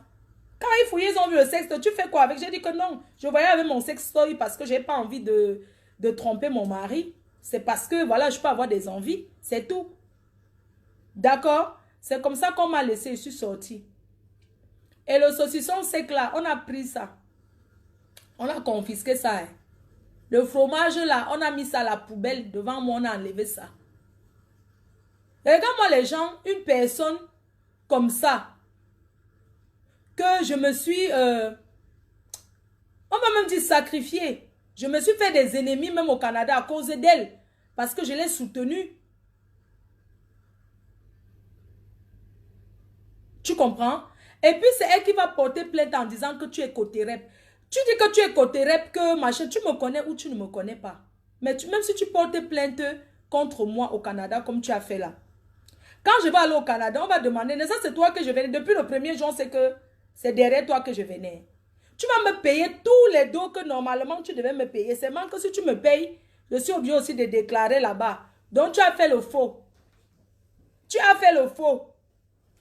Quand ils fouillent, ils ont vu le sextoy. Tu fais quoi avec? J'ai dit que non, je voyage avec mon sextoy parce que je n'ai pas envie de tromper mon mari. C'est parce que, voilà, je peux avoir des envies. C'est tout. D'accord? C'est comme ça qu'on m'a laissé, je suis sortie. Et le saucisson sec là, on a pris ça. On a confisqué ça. Hein. Le fromage là, on a mis ça à la poubelle. Devant moi, on a enlevé ça. Et regarde-moi les gens, une personne comme ça, que je me suis, on va même dire sacrifiée. Je me suis fait des ennemis même au Canada à cause d'elle. Parce que je l'ai soutenue. Tu comprends? Et puis c'est elle qui va porter plainte en disant que tu es côté rep. Tu dis que tu es côté rep, que machin, tu me connais ou tu ne me connais pas. Mais même si tu portes plainte contre moi au Canada, comme tu as fait là. Quand je vais aller au Canada, on va demander, ça c'est toi que je venais. Depuis le 1er juin, c'est que c'est derrière toi que je venais. Tu vas me payer tous les dos que normalement tu devais me payer. C'est même que si tu me payes, je suis obligé aussi de déclarer là-bas. Donc tu as fait le faux. Tu as fait le faux.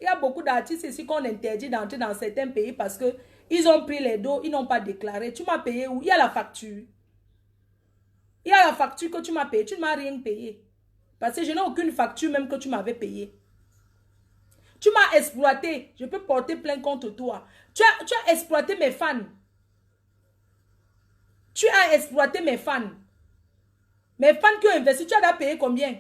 Il y a beaucoup d'artistes ici qu'on interdit d'entrer dans certains pays parce que ils ont pris les dos, ils n'ont pas déclaré. Tu m'as payé où? Il y a la facture. Il y a la facture que tu m'as payée. Tu ne m'as rien payé. Parce que je n'ai aucune facture même que tu m'avais payée. Tu m'as exploité. Je peux porter plainte contre toi. Tu as exploité mes fans. Tu as exploité mes fans. Mes fans qui ont investi, tu as payé combien?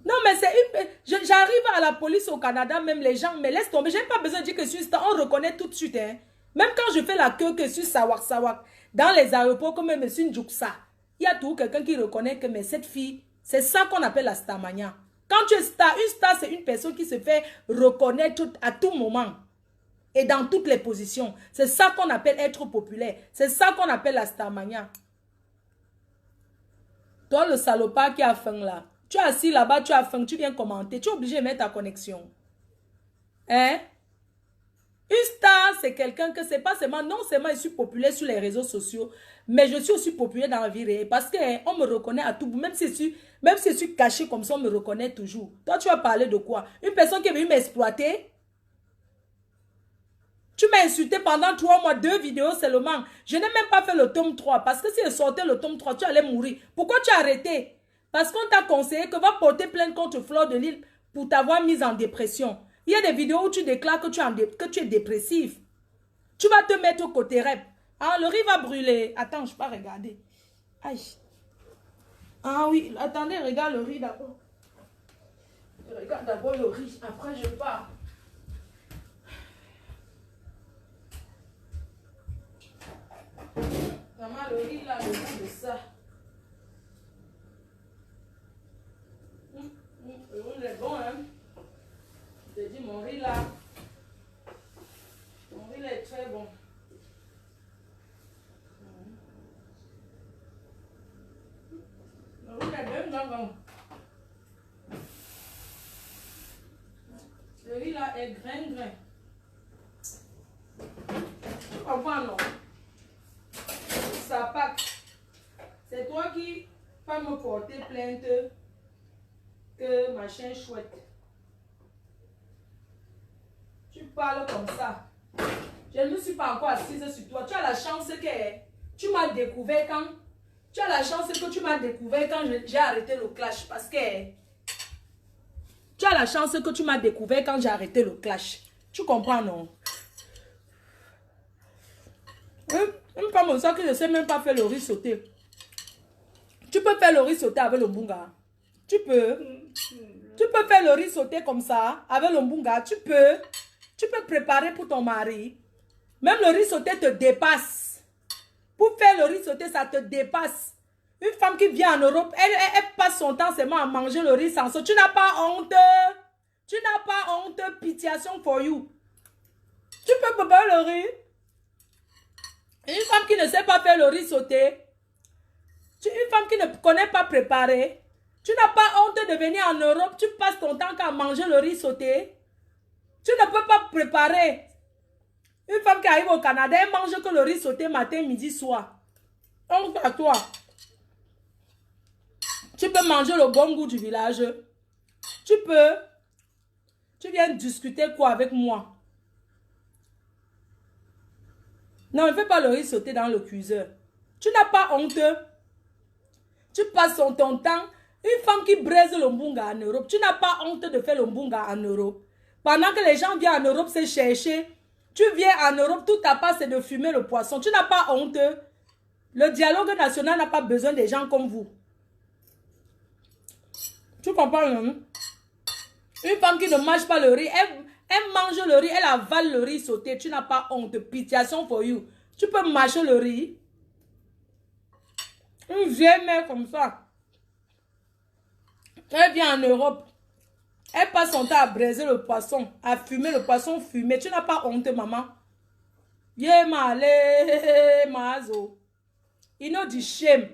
Non, mais c'est une... J'arrive à la police au Canada, même les gens me laissent tomber. Je n'ai pas besoin de dire que je suis star. On reconnaît tout de suite. Hein. Même quand je fais la queue que je suis Sawak Sawak, dans les aéroports comme je suis Ndjouksa, il y a toujours quelqu'un qui reconnaît que mais cette fille, c'est ça qu'on appelle la starmania. Quand tu es star, une star, c'est une personne qui se fait reconnaître à tout moment. Et dans toutes les positions. C'est ça qu'on appelle être populaire. C'est ça qu'on appelle la starmania. Toi, le salopard qui a faim là. Tu es assis là-bas, tu as faim, tu viens commenter. Tu es obligé de mettre ta connexion. Hein? Une star, c'est quelqu'un que c'est pas seulement, non seulement je suis populaire sur les réseaux sociaux, mais je suis aussi populaire dans la vie réelle. Parce qu'on me reconnaît à tout bout. Même si je suis caché comme ça, on me reconnaît toujours. Toi, tu vas parler de quoi? Une personne qui est venue m'exploiter. Tu m'as insulté pendant 3 mois, 2 vidéos seulement. Je n'ai même pas fait le tome 3. Parce que si je sortais le tome 3, tu allais mourir. Pourquoi tu as arrêté? Parce qu'on t'a conseillé que va porter plainte contre Fleur de Lys pour t'avoir mise en dépression. Il y a des vidéos où tu déclares que tu es dépressif. Tu vas te mettre au côté rep. Ah, le riz va brûler. Attends, je ne peux pas regarder. Aïe. Ah oui, attendez, regarde le riz d'abord. Regarde d'abord le riz, après je pars. Maman, le riz là, le goût de ça. est grain. Tu comprends, non? Ça part. C'est toi qui vas me porter plainte que machin chouette. Tu parles comme ça. Je ne me suis pas encore assise sur toi. Tu as la chance que tu m'as découvert quand... Tu as la chance que tu m'as découvert quand j'ai arrêté le clash. Parce que... Tu as la chance que tu m'as découvert quand j'ai arrêté le clash. Tu comprends, non? Une femme comme ça qui ne sait même pas faire le riz sauté. Tu peux faire le riz sauté avec le mbunga. Tu peux. Tu peux faire le riz sauté comme ça avec le mbunga. Tu peux. Tu peux préparer pour ton mari. Même le riz sauté te dépasse. Pour faire le riz sauté, ça te dépasse. Une femme qui vient en Europe, elle passe son temps seulement à manger le riz sans sauce. Tu n'as pas honte. Tu n'as pas honte. Pitiation for you. Tu peux préparer le riz. Une femme qui ne sait pas faire le riz sauté. Une femme qui ne connaît pas préparer. Tu n'as pas honte de venir en Europe. Tu passes ton temps qu'à manger le riz sauté. Tu ne peux pas préparer. Une femme qui arrive au Canada, elle mange que le riz sauté matin, midi, soir. Honte à toi. Tu peux manger le bon goût du village. Tu peux. Tu viens discuter quoi avec moi? Non, ne fais pas le riz sauté dans le cuiseur. Tu n'as pas honte. Tu passes ton temps. Une femme qui braise le mbunga en Europe. Tu n'as pas honte de faire le mbunga en Europe. Pendant que les gens viennent en Europe se chercher. Tu viens en Europe, tout ta part c'est de fumer le poisson. Tu n'as pas honte. Le dialogue national n'a pas besoin des gens comme vous. Tu comprends, non? Une femme qui ne mange pas le riz, elle mange le riz, elle avale le riz sauté. Tu n'as pas honte. Pitiation for you. Tu peux mâcher le riz. Une vieille mère comme ça. Elle vient en Europe. Elle passe son temps à braiser le poisson, à fumer le poisson fumé. Tu n'as pas honte, maman. Yé malé, mazo. You know the shame.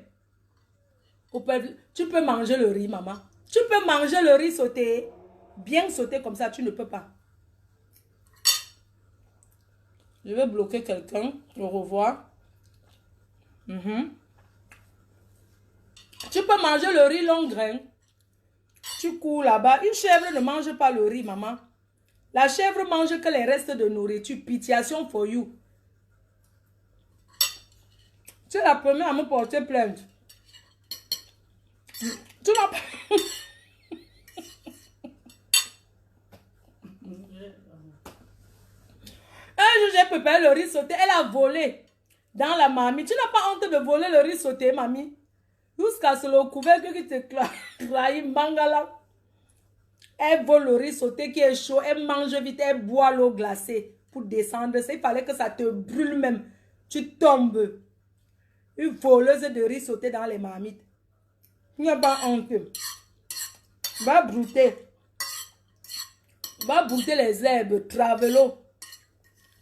Tu peux manger le riz, maman. Tu peux manger le riz sauté. Bien sauté comme ça, tu ne peux pas. Je vais bloquer quelqu'un. Au revoir. Tu peux manger le riz long grain. Tu cours là-bas. Une chèvre ne mange pas le riz, maman. La chèvre mange que les restes de nourriture. Pitiation for you. Tu es la première à me porter plainte. Tu n'as pas... Un jour, j'ai préparé le riz sauté. Elle a volé dans la marmite. Tu n'as pas honte de voler le riz sauté, mamie? Jusqu'à ce le couvercle qui te trahit, mangala. Elle vole le riz sauté qui est chaud. Elle mange vite. Elle boit l'eau glacée pour descendre. Il fallait que ça te brûle même. Tu tombes. Une voleuse de riz sauté dans les marmites. Tu n'as pas honte. Va brouter. Va brouter les herbes. Travelo.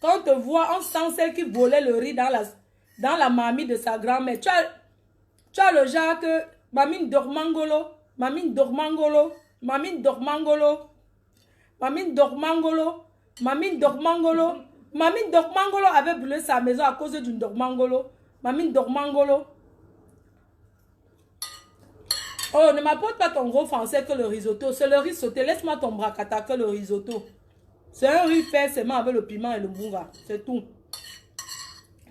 Quand on te voit, on sent celle qui volait le riz dans la marmite de sa grand-mère. Tu as le genre que Mamine Dormangolo, Mamine Dormangolo, Mamine Dormangolo, Mamine Dormangolo, Mamine Dormangolo, Mamine Dormangolo avait brûlé sa maison à cause d'une Dormangolo. Mamine Dormangolo. Oh, ne m'apporte pas ton gros français que le risotto. C'est le riz sauté. Laisse-moi ton bracata que le risotto. C'est un riz fait seulement avec le piment et le mbunga. C'est tout.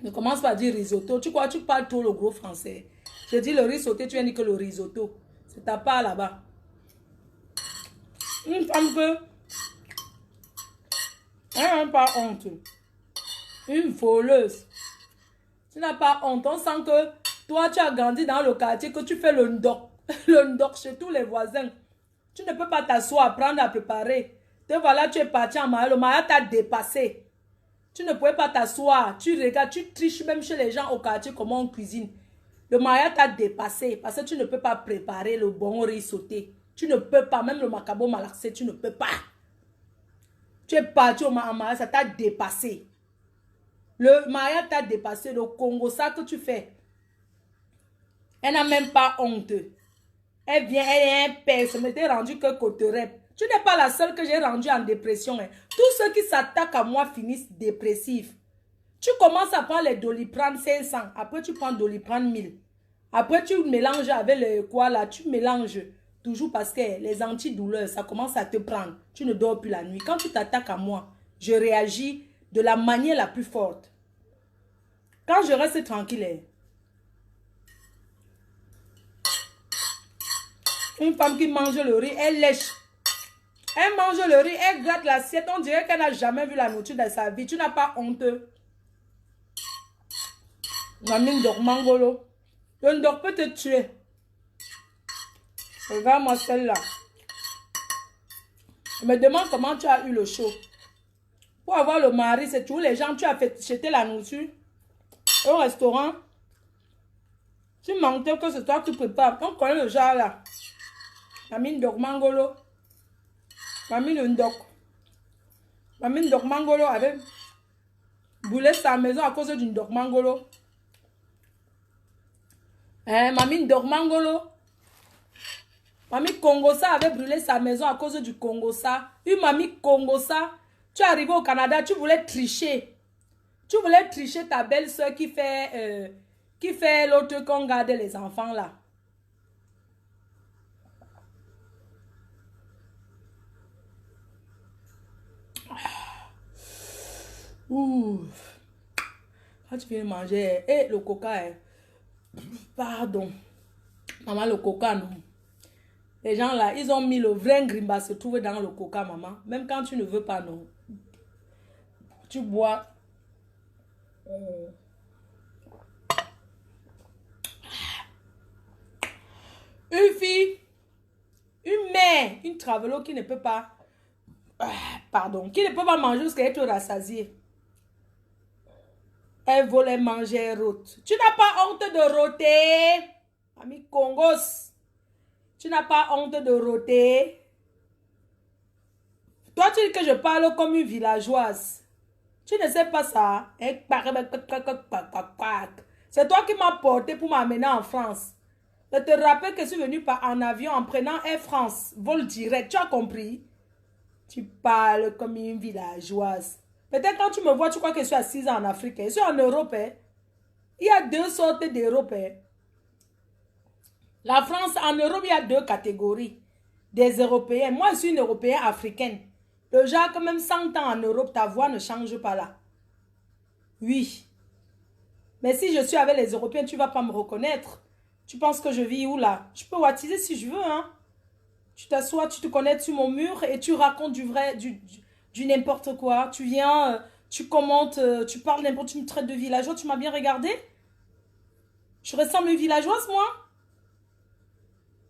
Ne commence pas à dire risotto. Tu crois que tu parles trop le gros français. Je dis le riz sauté, tu viens dire que le risotto. C'est ta part là-bas. Une femme que... Elle n'a pas honte. Une voleuse. Tu n'as pas honte. On sent que toi, tu as grandi dans le quartier, que tu fais le ndok. Le ndok chez tous les voisins. Tu ne peux pas t'asseoir, apprendre à préparer. Te voilà, tu es parti en mariage. Le mariage t'a dépassé. Tu ne pouvais pas t'asseoir. Tu regardes, tu triches même chez les gens au quartier comment on cuisine. Le mariage t'a dépassé parce que tu ne peux pas préparer le bon riz sauté. Tu ne peux pas, même le macabo malaxé, tu ne peux pas. Tu es parti au mariage, ça t'a dépassé. Le mariage t'a dépassé. Le Congo, ça que tu fais. Elle n'a même pas honte. Elle vient, elle est un père. Ça m'était rendu que Coterep. Tu n'es pas la seule que j'ai rendue en dépression. Hein. Tous ceux qui s'attaquent à moi finissent dépressifs. Tu commences à prendre les Doliprane 500. Après, tu prends Doliprane 1000. Après, tu mélanges avec le quoi là. Tu mélanges toujours parce que les antidouleurs, ça commence à te prendre. Tu ne dors plus la nuit. Quand tu t'attaques à moi, je réagis de la manière la plus forte. Quand je reste tranquille, une femme qui mange le riz, elle lèche. Elle mange le riz, elle gratte l'assiette. On dirait qu'elle n'a jamais vu la nourriture de sa vie. Tu n'as pas honte. Mamine Mangolo. Le Ndok peut te tuer. Regarde-moi celle-là. Je me demande comment tu as eu le chaud. Pour avoir le mari, c'est tous les gens, tu as fait jeter la nourriture au restaurant. Tu mentais que c'est toi qui prépares. On connaît le genre là. Mamine Ndok Mangolo. Mamine Ndok. Mamine Ndok Mangolo avait brûlé sa maison à cause d'une Ndok Mangolo. Mamine Ndok Mangolo. Mamie Congosa avait brûlé sa maison à cause du Congosa. Une mamie Congosa. Tu es arrivé au Canada, tu voulais tricher. Tu voulais tricher ta belle-soeur qui fait l'autre qu'on garde les enfants là. Ouh. Quand tu viens manger, le coca, pardon. Maman, le coca, non. Les gens là, ils ont mis le vrai grimba se trouver dans le coca, maman. Même quand tu ne veux pas, non. Tu bois. Une fille, une mère, une travelo qui ne peut pas, qui ne peut pas manger jusqu'à être rassasiée. Elle voulait manger, elle rote. Tu n'as pas honte de roter, ami Congos. Tu n'as pas honte de roter. Toi, tu dis que je parle comme une villageoise. Tu ne sais pas ça. C'est toi qui m'as porté pour m'amener en France. Je te rappelle que je suis venue en avion en prenant Air France. Vol direct. Tu as compris? Tu parles comme une villageoise. Peut-être quand tu me vois, tu crois que je suis assise en Afrique. Je suis en Europe. Il y a deux sortes d'Europe. La France, en Europe, il y a deux catégories. Des Européens. Moi, je suis une Européenne africaine. Le genre que même 100 ans en Europe, ta voix ne change pas là. Oui. Mais si je suis avec les Européens, tu ne vas pas me reconnaître. Tu penses que je vis où là? Je peux wattiser si je veux, hein. Tu t'assois, tu te connectes sur mon mur et tu racontes du vrai, du n'importe quoi. Tu viens, tu commentes, tu parles n'importe, tu me traites de villageois. Tu m'as bien regardé? Je ressemble à une villageoise, moi?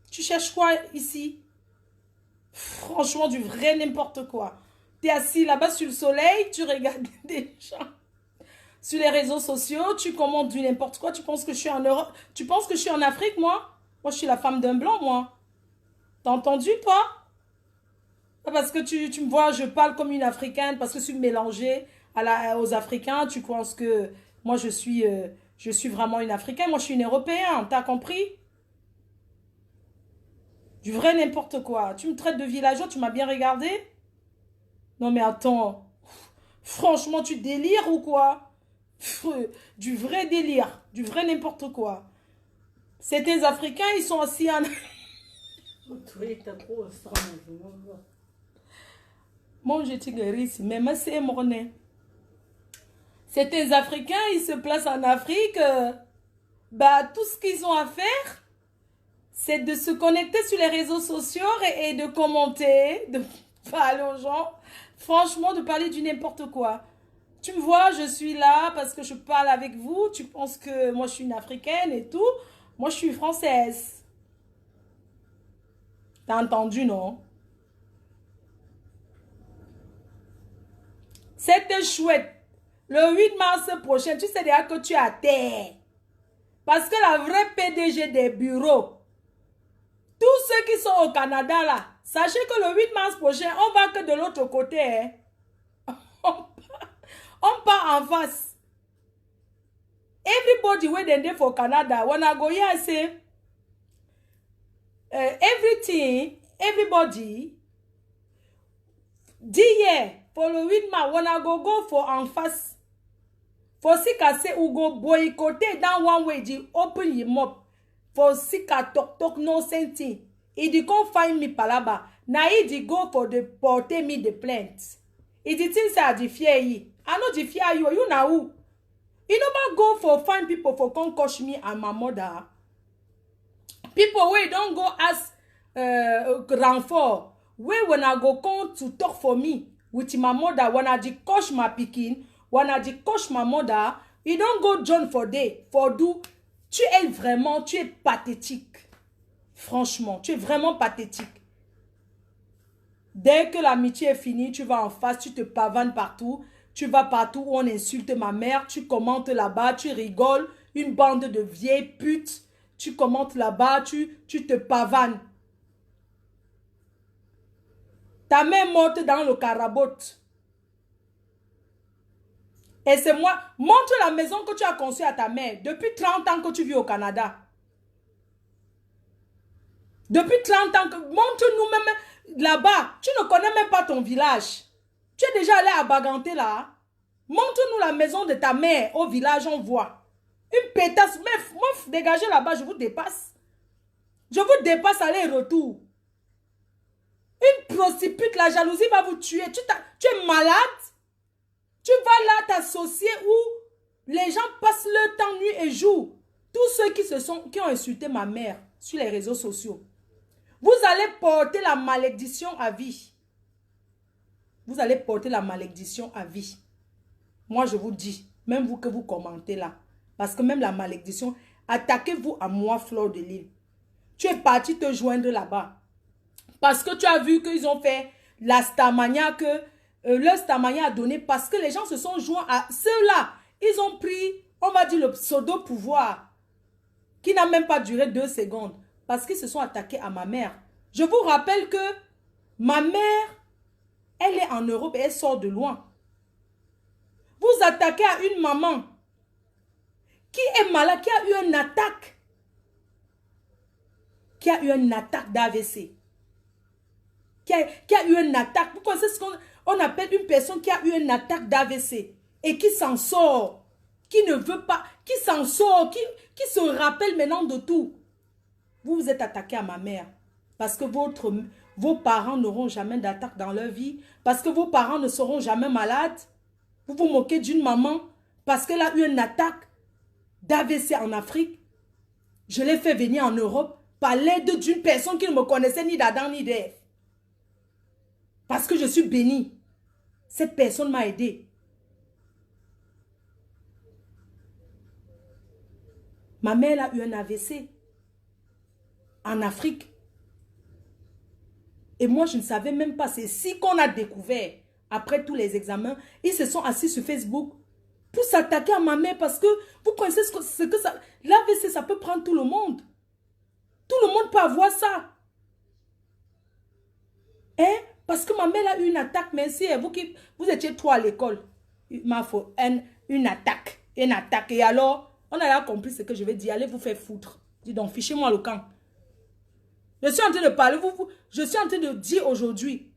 Tu cherches quoi ici? Franchement, du vrai n'importe quoi. Tu es assis là-bas sur le soleil, tu regardes des gens. Sur les réseaux sociaux, tu commentes du n'importe quoi. Tu penses que je suis en Europe? Tu penses que je suis en Afrique, moi? Moi, je suis la femme d'un blanc, moi. T'as entendu, toi? Parce que tu me vois, je parle comme une Africaine, parce que je suis mélangée aux Africains. Tu penses que moi, je suis vraiment une Africaine. Moi, je suis une Européenne. T'as compris? Du vrai n'importe quoi. Tu me traites de villageois, tu m'as bien regardé? Non, mais attends. Franchement, tu délires ou quoi? Du vrai délire. Du vrai n'importe quoi. Certains Africains, ils sont assis en... Mon je t'igueris, mais c'est morné. Certains Africains, ils se placent en Afrique. Bah, tout ce qu'ils ont à faire, c'est de se connecter sur les réseaux sociaux et de commenter, de parler aux gens. Franchement, de parler du n'importe quoi. Tu me vois, je suis là parce que je parle avec vous. Tu penses que moi, je suis une Africaine et tout. Moi, je suis française. T'as entendu, non? C'était chouette. Le 8 mars prochain, tu sais déjà que tu es à terre. Parce que la vraie PDG des bureaux, tous ceux qui sont au Canada là, sachez que le 8 mars prochain, on va que de l'autre côté. Hein. On part en face. Everybody waiting for Canada. When I go here, I say, everything, everybody, D'hier, pour le 8 mars, on a go for en face. Faut si casser ou go boycotter dans one way, dit open him up. Faut si ka tok no senti. Il dit qu'on find me par là-bas. Na il dit go for de porter me de plainte. Il dit tin ça dit fier yi. I know the fear you na who. You know go for find people for come coach me and my mother. People wey don't go ask renfort. Wey when I go come to talk for me with my mother, when I di coach my pikin, when I di coach my mother, you don't go join for day, for do. Tu es pathétique. Franchement, tu es vraiment pathétique. Dès que l'amitié est finie, tu vas en face, tu te pavanes partout. Tu vas partout où on insulte ma mère, tu commentes là-bas, tu rigoles. Une bande de vieilles putes. Tu commentes là-bas, tu te pavanes. Ta mère est morte dans le carabote. Et c'est moi. Montre la maison que tu as conçue à ta mère. Depuis 30 ans que tu vis au Canada. Depuis 30 ans que... Montre-nous même là-bas. Tu ne connais même pas ton village. Tu es déjà allé à Baganté là. Montre-nous la maison de ta mère au village, on voit. Une pétasse. Meuf, dégagez là-bas, je vous dépasse. Je vous dépasse aller-retour. Une prostituée, la jalousie va vous tuer. Tu es malade. Tu vas là t'associer où les gens passent leur temps nuit et jour. Tous ceux qui ont insulté ma mère sur les réseaux sociaux. Vous allez porter la malédiction à vie. Vous allez porter la malédiction à vie. Moi, je vous dis, même vous que vous commentez là, parce que même la malédiction, attaquez-vous à moi, Fleur de Lille. Tu es parti te joindre là-bas. Parce que tu as vu qu'ils ont fait la Starmania, que le Starmania a donné, parce que les gens se sont joints à ceux-là. Ils ont pris, on va dire, le pseudo-pouvoir, qui n'a même pas duré 2 secondes, parce qu'ils se sont attaqués à ma mère. Je vous rappelle que ma mère, elle est en Europe et elle sort de loin. Vous attaquez à une maman qui est malade, qui a eu une attaque. Qui a eu une attaque d'AVC. Qui a eu une attaque. Vous connaissez ce qu'on appelle une personne qui a eu une attaque d'AVC et qui s'en sort. Qui ne veut pas, qui s'en sort, qui se rappelle maintenant de tout. Vous vous êtes attaqué à ma mère. Parce que vos parents n'auront jamais d'attaque dans leur vie. Parce que vos parents ne seront jamais malades. Vous vous moquez d'une maman parce qu'elle a eu une attaque d'AVC en Afrique. Je l'ai fait venir en Europe par l'aide d'une personne qui ne me connaissait ni d'Adam ni d'Ève. Parce que je suis bénie. Cette personne m'a aidé. Ma mère a eu un AVC en Afrique. Et moi, je ne savais même pas. C'est ici qu'on a découvert. Après tous les examens, ils se sont assis sur Facebook pour s'attaquer à ma mère parce que vous connaissez ce que ça... L'AVC, ça peut prendre tout le monde. Tout le monde peut avoir ça. Hein? Parce que ma mère a eu une attaque. Merci. Vous étiez 3 à l'école. Il m'a fait une attaque. Une attaque. Et alors, on a compris ce que je vais dire. Allez vous faire foutre. Dis donc, fichez-moi le camp. Je suis en train de parler. Je suis en train de dire aujourd'hui.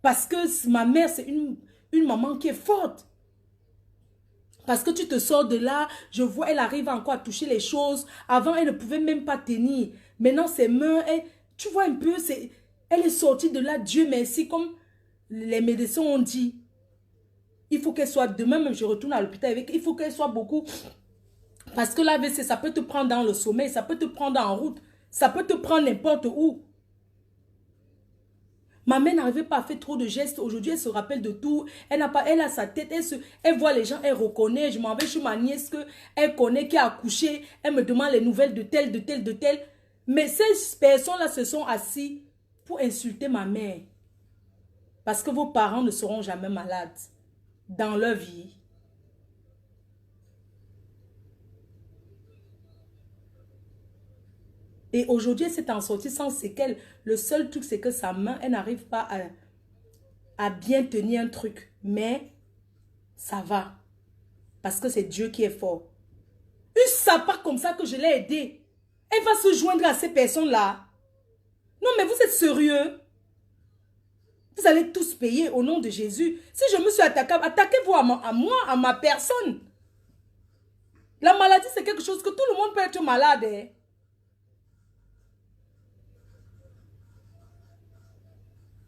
Parce que ma mère, c'est une maman qui est forte. Parce que tu te sors de là, je vois, elle arrive encore à toucher les choses. Avant, elle ne pouvait même pas tenir. Maintenant, ses mains, tu vois un peu, elle est sortie de là, Dieu merci, comme les médecins ont dit. Il faut qu'elle soit, demain même je retourne à l'hôpital avec, il faut qu'elle soit beaucoup. Parce que l'AVC, ça peut te prendre dans le sommeil, ça peut te prendre en route, ça peut te prendre n'importe où. Ma mère n'arrivait pas à faire trop de gestes. Aujourd'hui, elle se rappelle de tout. Elle a sa tête. Elle voit les gens, elle reconnaît. Je m'en vais chez ma nièce qu'elle connaît, qui a accouché. Elle me demande les nouvelles de tel, de tel, de tel. Mais ces personnes-là se sont assis pour insulter ma mère. Parce que vos parents ne seront jamais malades dans leur vie. Et aujourd'hui, elle s'est en sortie sans séquelles. Le seul truc, c'est que sa main, elle n'arrive pas à bien tenir un truc. Mais ça va. Parce que c'est Dieu qui est fort. Une sapard comme ça que je l'ai aidée. Elle va se joindre à ces personnes-là. Non, mais vous êtes sérieux? Vous allez tous payer au nom de Jésus. Si je me suis attaqué, attaquez-vous à moi, à ma personne. La maladie, c'est quelque chose que tout le monde peut être malade. Hein.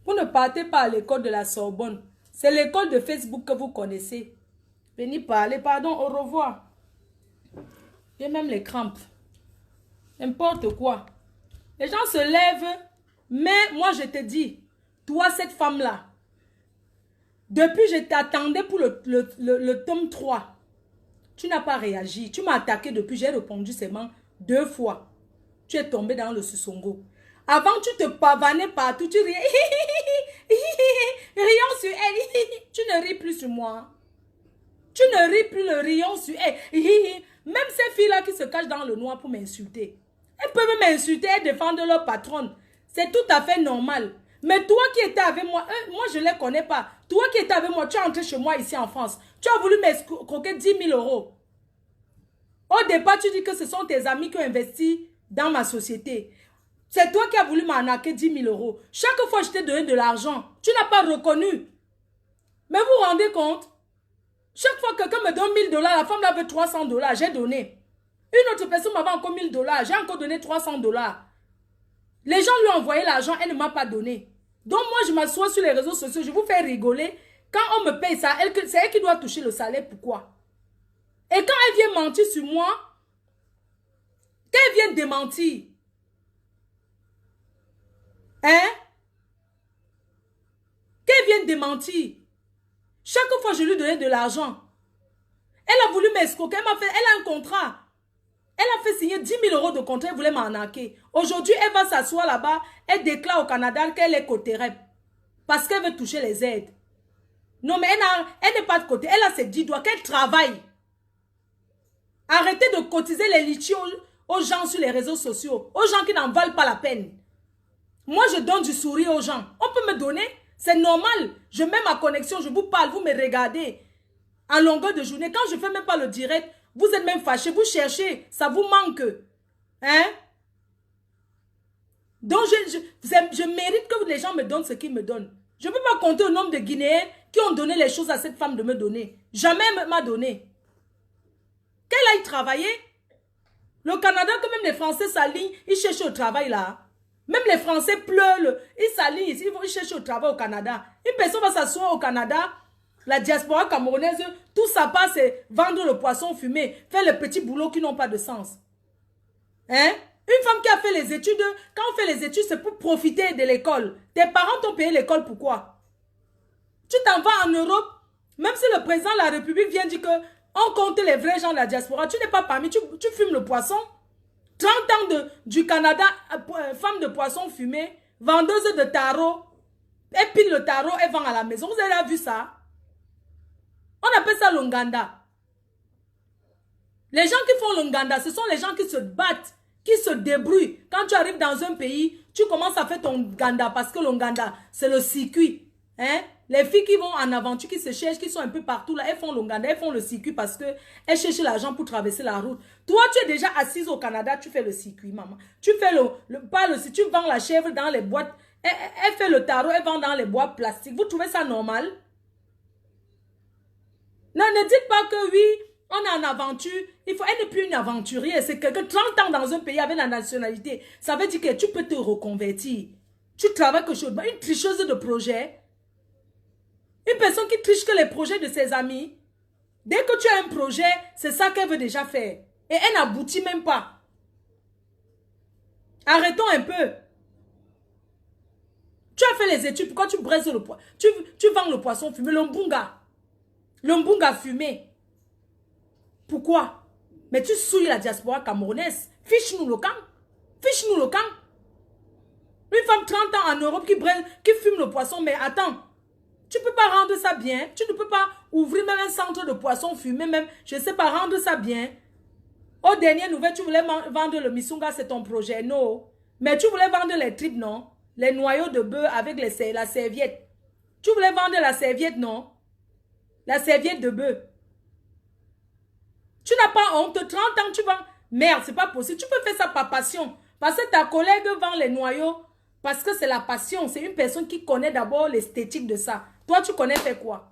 Vous ne partez pas à l'école de la Sorbonne. C'est l'école de Facebook que vous connaissez. Venez parler, pardon, au revoir. J'ai même les crampes. N'importe quoi. Les gens se lèvent, mais moi je te dis, toi cette femme-là, depuis je t'attendais pour le tome 3, tu n'as pas réagi. Tu m'as attaqué depuis, j'ai répondu seulement 2 fois. Tu es tombé dans le susongo. Avant, tu te pavanais partout, tu riais. Rions sur elle. Tu ne ris plus sur moi. Tu ne ris plus le rion sur elle. Même ces filles-là qui se cachent dans le noir pour m'insulter. Elles peuvent m'insulter et défendre leur patronne. C'est tout à fait normal. Mais toi qui étais avec moi, moi je ne les connais pas. Toi qui étais avec moi, tu es entré chez moi ici en France. Tu as voulu m'escroquer 10 000 euros. Au départ, tu dis que ce sont tes amis qui ont investi dans ma société. C'est toi qui as voulu m'arnaquer 10 000 euros. Chaque fois, je t'ai donné de l'argent. Tu n'as pas reconnu. Mais vous vous rendez compte? Chaque fois que quelqu'un me donne 1 000 $, la femme là veut 300 $. J'ai donné. Une autre personne m'avait encore 1 000 $. J'ai encore donné 300 $. Les gens lui ont envoyé l'argent, elle ne m'a pas donné. Donc moi, je m'assois sur les réseaux sociaux, je vous fais rigoler. Quand on me paye ça, c'est elle qui doit toucher le salaire. Pourquoi? Et quand elle vient mentir sur moi, quand elle vient démentir, hein? Quand elle vient démentir, chaque fois je lui donnais de l'argent. Elle a voulu m'escroquer, elle a un contrat. Elle a fait signer 10 000 € de contrat, elle voulait m'arnaquer. Aujourd'hui, elle va s'asseoir là-bas, elle déclare au Canada qu'elle est cotérep. Parce qu'elle veut toucher les aides. Non, mais elle n'est pas de côté. Elle a ses 10 doigts, qu'elle travaille. Arrêtez de cotiser les litchis aux gens sur les réseaux sociaux. Aux gens qui n'en valent pas la peine. Moi, je donne du sourire aux gens. On peut me donner, c'est normal. Je mets ma connexion, je vous parle, vous me regardez. En longueur de journée, quand je ne fais même pas le direct, vous êtes même fâchés, vous cherchez, ça vous manque. Hein? Donc, je mérite que les gens me donnent ce qu'ils me donnent. Je ne peux pas compter le nombre de Guinéens qui ont donné les choses à cette femme de me donner. Jamais elle m'a donné. Qu'elle aille travailler. Le Canada, quand même les Français s'alignent, ils cherchent au travail là. Même les Français pleurent, ils s'alignent ici, ils cherchent au travail au Canada. Une personne va s'asseoir au Canada, la diaspora camerounaise, tout ça passe, c'est vendre le poisson fumé, faire les petits boulots qui n'ont pas de sens. Hein? Une femme qui a fait les études, quand on fait les études, c'est pour profiter de l'école. Tes parents t'ont payé l'école, pourquoi? Tu t'en vas en Europe, même si le président de la République vient dire que on compte les vrais gens de la diaspora, tu n'es pas parmi, tu fumes le poisson. 30 ans du Canada, femme de poisson fumé, vendeuse de tarot, elle pile le tarot, elle vend à la maison. Vous avez vu ça? On appelle ça l'Onganda. Les gens qui font l'Onganda, ce sont les gens qui se battent, qui se débrouillent. Quand tu arrives dans un pays, tu commences à faire ton Nganda parce que l'Onganda, c'est le circuit. Hein? Les filles qui vont en aventure, qui se cherchent, qui sont un peu partout là, elles font l'Onganda, elles font le circuit parce qu'elles cherchent l'argent pour traverser la route. Toi, tu es déjà assise au Canada, tu fais le circuit, maman. Tu fais tu vends la chèvre dans les boîtes, elle fait le tarot, elle vend dans les boîtes plastiques. Vous trouvez ça normal? Non, ne dites pas que oui, on est en aventure. Elle n'est plus une aventurière. C'est quelqu'un 30 ans dans un pays avec la nationalité. Ça veut dire que tu peux te reconvertir. Tu travailles quelque chose. Une tricheuse de projet. Une personne qui triche que les projets de ses amis. Dès que tu as un projet, c'est ça qu'elle veut déjà faire. Et elle n'aboutit même pas. Arrêtons un peu. Tu as fait les études. Pourquoi tu braises le poisson? Tu vends le poisson fumé, le mbunga. Le mbunga fumé. Pourquoi? Mais tu souilles la diaspora camerounaise. Fiche-nous le camp. Fiche-nous le camp. Une femme 30 ans en Europe qui fume le poisson. Mais attends. Tu ne peux pas rendre ça bien. Tu ne peux pas ouvrir même un centre de poisson fumé. Même, je ne sais pas, rendre ça bien. Aux dernières nouvelles, tu voulais vendre le misunga, c'est ton projet. Non. Mais tu voulais vendre les tripes, non? Les noyaux de bœuf avec la serviette. Tu voulais vendre la serviette, non? La serviette de bœuf. Tu n'as pas honte. 30 ans, tu vends. Merde, c'est pas possible. Tu peux faire ça par passion. Parce que ta collègue vend les noyaux Parce que c'est la passion. C'est une personne qui connaît d'abord l'esthétique de ça. Toi, tu connais faire quoi?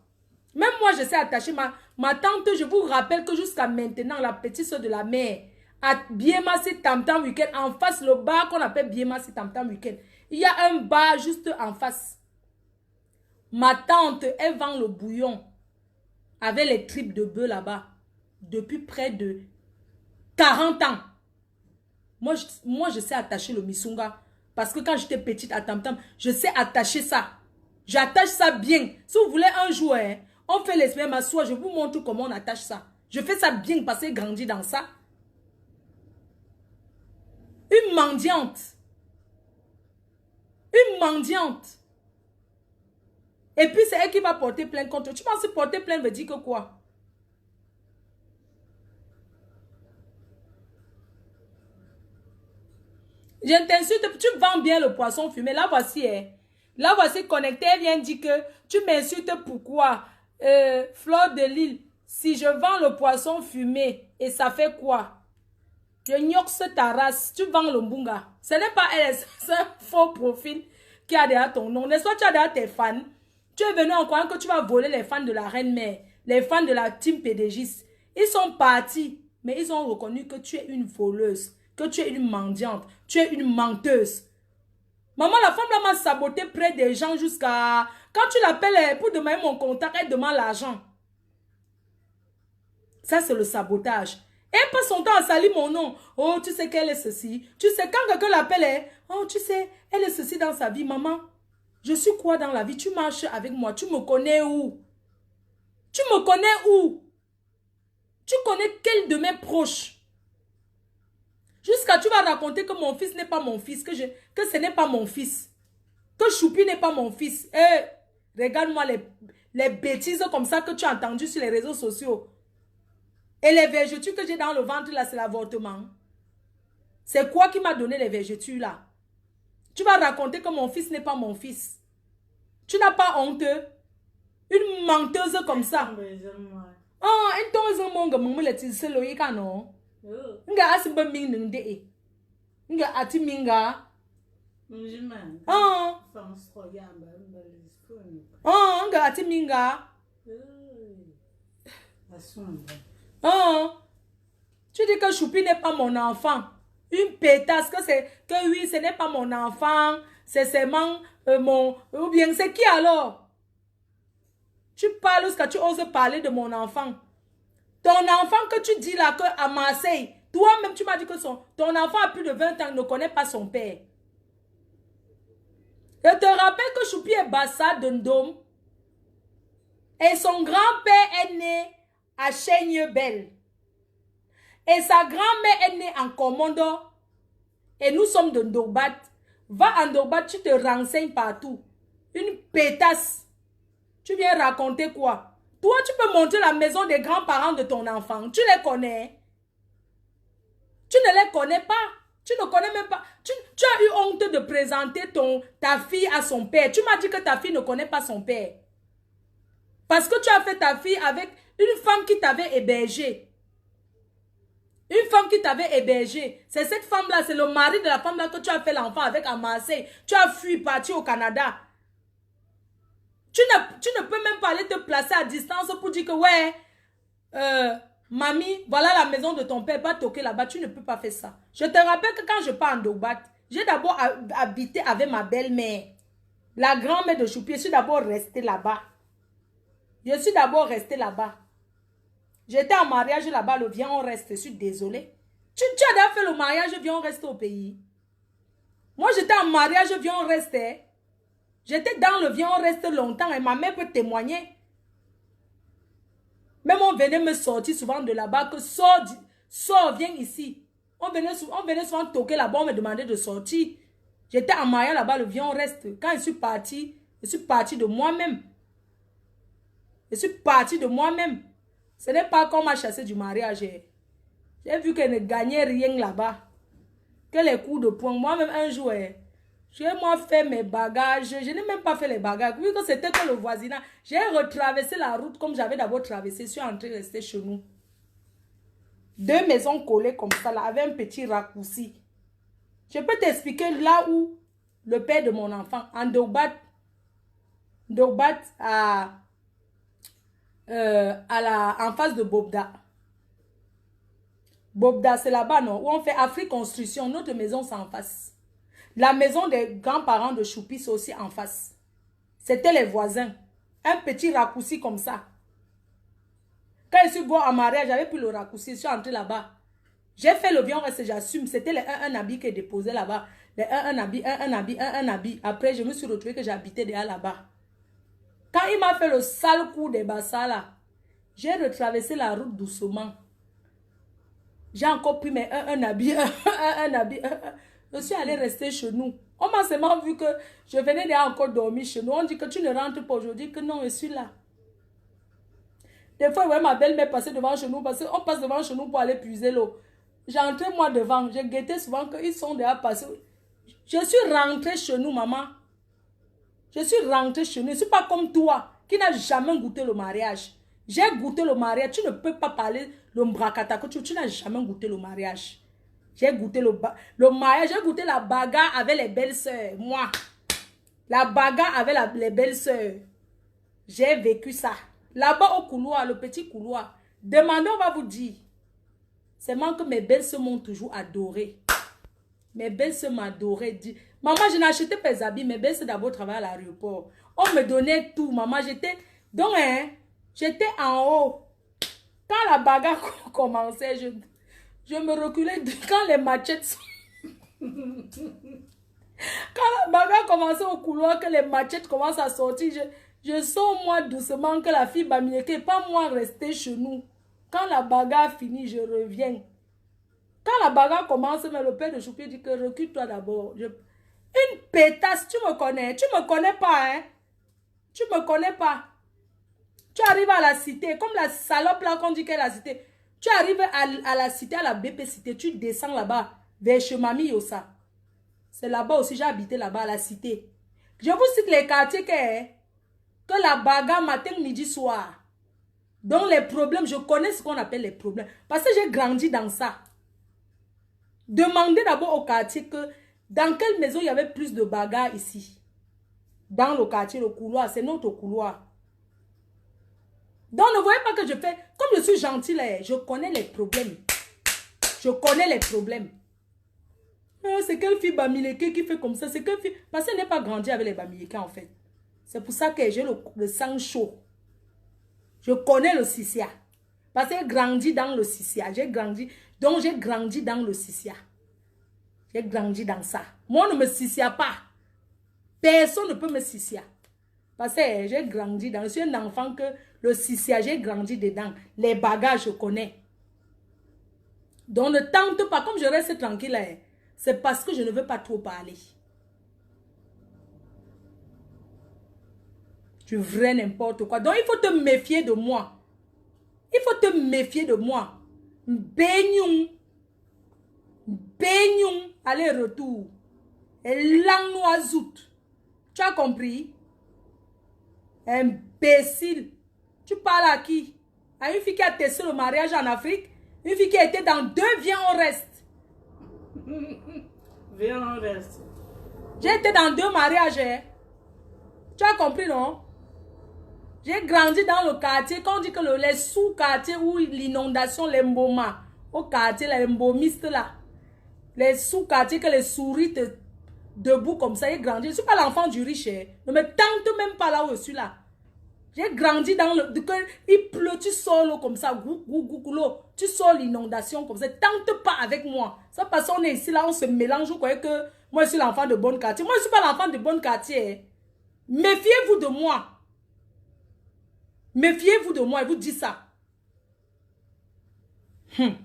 Même moi, je sais attacher ma tante. Je vous rappelle que jusqu'à maintenant, la petite soeur de la mère, à Biémassi Tam Tam Weekend, en face, le bar qu'on appelle Biémassi Tam Tam Weekend, il y a un bar juste en face. Ma tante, elle vend le bouillon avec les tripes de bœuf là-bas depuis près de 40 ans. Moi, je sais attacher le misunga. Parce que quand j'étais petite à Tam Tam, je sais attacher ça. J'attache ça bien. Si vous voulez un jour, hein, on fait les semaines m'asseoir, je vous montre comment on attache ça. Je fais ça bien parce que j'ai grandi dans ça. Une mendiante. Une mendiante. Et puis c'est elle qui va porter plainte contre. Tu penses que porter plainte veut dire que quoi? Je t'insulte, tu vends bien le poisson fumé. Là voici, hein. Là voici connecté, elle vient dire que tu m'insultes pourquoi? Fleur de Lille, si je vends le poisson fumé, et ça fait quoi? Je gnoxe ta race, tu vends le mbunga. Ce n'est pas elle, c'est un faux profil qui a derrière ton nom. N'est-ce pas, tu as derrière tes fans. Tu es venu en croyant que tu vas voler les fans de la reine mère, les fans de la team PDGiste. Ils sont partis, mais ils ont reconnu que tu es une voleuse, que tu es une mendiante, tu es une menteuse. Maman, la femme là m'a saboté près des gens jusqu'à... Quand tu l'appelles pour demander mon contact, elle demande l'argent. Ça, c'est le sabotage. Elle passe son temps à salir mon nom. Oh, tu sais qu'elle est ceci. Tu sais, quand quelqu'un l'appelle, oh, tu sais, elle est ceci dans sa vie. Maman, je suis quoi dans la vie? Tu marches avec moi. Tu me connais où? Tu me connais où? Tu connais quel de mes proches? Jusqu'à tu vas raconter que mon fils n'est pas mon fils, que ce n'est pas mon fils. Que Choupi n'est pas mon fils. Regarde-moi les bêtises comme ça que tu as entendues sur les réseaux sociaux. Et les vergetures que j'ai dans le ventre là, c'est l'avortement. C'est quoi qui m'a donné les vergetures là? Tu vas raconter que mon fils n'est pas mon fils. Tu n'as pas honte? Une menteuse comme ça. Oh, un ton est un monde que je suis loïc non. Nga asiba ming nung de. Nga ati minga. Oh. Oh, nga ati minga. Oh. Tu dis que Choupi n'est pas mon enfant. Une pétasse que oui, ce n'est pas mon enfant, c'est seulement mon... Ou bien c'est qui alors? Tu parles jusqu'à tu oses parler de mon enfant. Ton enfant que tu dis là, que à Marseille, toi-même tu m'as dit que ton enfant a plus de 20 ans, ne connaît pas son père. Je te rappelle que Choupi est Bassa de Ndom. Et son grand-père est né à Chaigne-Belle. Et sa grand-mère est née en Commando. Et nous sommes de Ndorbat. Va à Ndorbat, tu te renseignes partout. Une pétasse. Tu viens raconter quoi? Toi, tu peux montrer la maison des grands-parents de ton enfant. Tu les connais. Tu ne les connais pas. Tu ne connais même pas. Tu as eu honte de présenter ta fille à son père. Tu m'as dit que ta fille ne connaît pas son père. Parce que tu as fait ta fille avec une femme qui t'avait hébergé. Une femme qui t'avait hébergé. C'est cette femme-là, c'est le mari de la femme-là que tu as fait l'enfant avec à Marseille. Tu as fui partir au Canada. Tu ne peux même pas aller te placer à distance pour dire que ouais, mamie, voilà la maison de ton père, va toquer là-bas. Tu ne peux pas faire ça. Je te rappelle que quand je pars en Ndorbat, j'ai d'abord habité avec ma belle-mère. La grand-mère de Choupi, je suis d'abord restée là-bas. Je suis d'abord restée là-bas. J'étais en mariage là-bas, le viens, on reste. Je suis désolée. Tu as déjà fait le mariage, viens, on reste au pays. Moi, j'étais en mariage, viens, on reste. J'étais dans le viens, on reste longtemps et ma mère peut témoigner. Même on venait me sortir souvent de là-bas, que sors, viens ici. On venait souvent toquer là-bas, on me demandait de sortir. J'étais en mariage là-bas, le viens, on reste. Quand je suis partie de moi-même. Je suis partie de moi-même. Ce n'est pas qu'on m'a chassé du mariage. J'ai vu qu'elle ne gagnait rien là-bas. Que les coups de poing. Moi-même, un jour, j'ai moi fait mes bagages. Je n'ai même pas fait les bagages. Vu que c'était que le voisinage. J'ai retraversé la route comme j'avais d'abord traversé. Je suis entrée rester chez nous. 2 maisons collées comme ça, là, avec un petit raccourci. Je peux t'expliquer là où le père de mon enfant, en Ndogbat, en face de Bobda. Bobda, c'est là-bas, non? Où on fait Afrique Construction. Notre maison, c'est en face. La maison des grands-parents de Choupi, c'est aussi en face. C'était les voisins. Un petit raccourci comme ça. Quand je suis en mariage, j'avais pris le raccourci. Je suis entrée là-bas. J'ai fait le bien reste, j'assume. C'était les 1 habit qui est déposé là-bas. Les 1 habit, 1 habit, 1 habit. Après, je me suis retrouvée que j'habitais déjà là-bas. Quand il m'a fait le sale coup des bassas là, j'ai retraversé la route doucement. J'ai encore pris mes un habit, un habit. Je suis allée rester chez nous. On m'a seulement vu que je venais déjà encore dormir chez nous. On dit que tu ne rentres pas aujourd'hui, que non, je suis là. Des fois, ouais, ma belle-mère passait devant chez nous, parce qu'on passe devant chez nous pour aller puiser l'eau. J'entrais moi devant, je guettais souvent qu'ils sont déjà passés. Je suis rentrée chez nous, maman. Je suis rentrée chez nous. Je ne suis pas comme toi, qui n'a jamais goûté le mariage. J'ai goûté le mariage. Tu ne peux pas parler de Mbrakata, que tu n'as jamais goûté le mariage. J'ai goûté le mariage, j'ai goûté la bagarre avec les belles-sœurs. Moi, la bagarre avec les belles-sœurs. J'ai vécu ça. Là-bas au couloir, le petit couloir. Demandez, on va vous dire. C'est moi que mes belles-sœurs m'ont toujours adoré. Mes belles-sœurs m'adoraient. Maman, je n'achetais pas les habits. Mes belles-sœurs d'abord travaillaient à l'aéroport. On me donnait tout. Maman, j'étais... Donc, hein, j'étais en haut. Quand la bagarre commençait, je me reculais. Quand les machettes sont... Quand la bagarre commençait au couloir, que les machettes commencent à sortir, je sors moi doucement que la fille Bamieke, pas moi rester chez nous. Quand la bagarre finit, je reviens. Quand la bagarre commence, mais le père de Choupi dit que recule-toi d'abord. Une pétasse, tu me connais. Tu me connais pas, hein. Tu me connais pas. Tu arrives à la cité, comme la salope là qu'on dit qu'elle est la cité. Tu arrives à la cité, à la BP cité, tu descends là-bas, vers chez Mamie Yossa. C'est là-bas aussi, j'ai habité là-bas, à la cité. Je vous cite les quartiers que la bagarre matin, midi, soir. Donc les problèmes, je connais ce qu'on appelle les problèmes. Parce que j'ai grandi dans ça. Demandez d'abord au quartier que dans quelle maison il y avait plus de bagarres ici. Dans le quartier, le couloir, c'est notre couloir. Donc ne voyez pas que je fais, comme je suis gentille, je connais les problèmes. Je connais les problèmes. C'est quelle fille Bamileke qui fait comme ça? C'est quelle fille? Parce qu'elle n'est pas grandi avec les Bamileke en fait. C'est pour ça que j'ai le sang chaud. Je connais le Sissia. Parce que j'ai grandi dans le Sissia. J'ai grandi. Donc j'ai grandi dans le Sissia. J'ai grandi dans ça. Moi, on ne me Sissia pas. Personne ne peut me Sissia. Parce que j'ai grandi dans... Je suis un enfant que le Sissia, j'ai grandi dedans. Les bagages, je connais. Donc ne tente pas. Comme je reste tranquille, c'est parce que je ne veux pas trop parler. Tu vrai n'importe quoi. Donc il faut te méfier de moi. Il faut te méfier de moi. Beignoum. Beignoum. Aller-retour. Et l'anoisout. Tu as compris? Imbécile. Tu parles à qui? À une fille qui a testé le mariage en Afrique? Une fille qui était dans 2, viens on reste. Viens on reste. J'ai été dans 2 mariages. Hein? Tu as compris, non? J'ai grandi dans le quartier. Quand on dit que les sous-quartiers où l'inondation, les mboma, au quartier, les mbomistes là, les sous-quartiers que les souris te debout comme ça, j'ai grandi. Je ne suis pas l'enfant du riche. Hein. Ne me tente même pas là où je suis là. J'ai grandi dans le... Il pleut, tu sors l'eau comme ça. L'eau. Tu sors l'inondation comme ça. Tente pas avec moi. Ça parce qu'on est ici là, on se mélange. Vous croyez que moi je suis l'enfant de bon quartier. Moi je ne suis pas l'enfant de bon quartier. Hein. Méfiez-vous de moi. Méfiez-vous de moi. Et vous dites ça. Une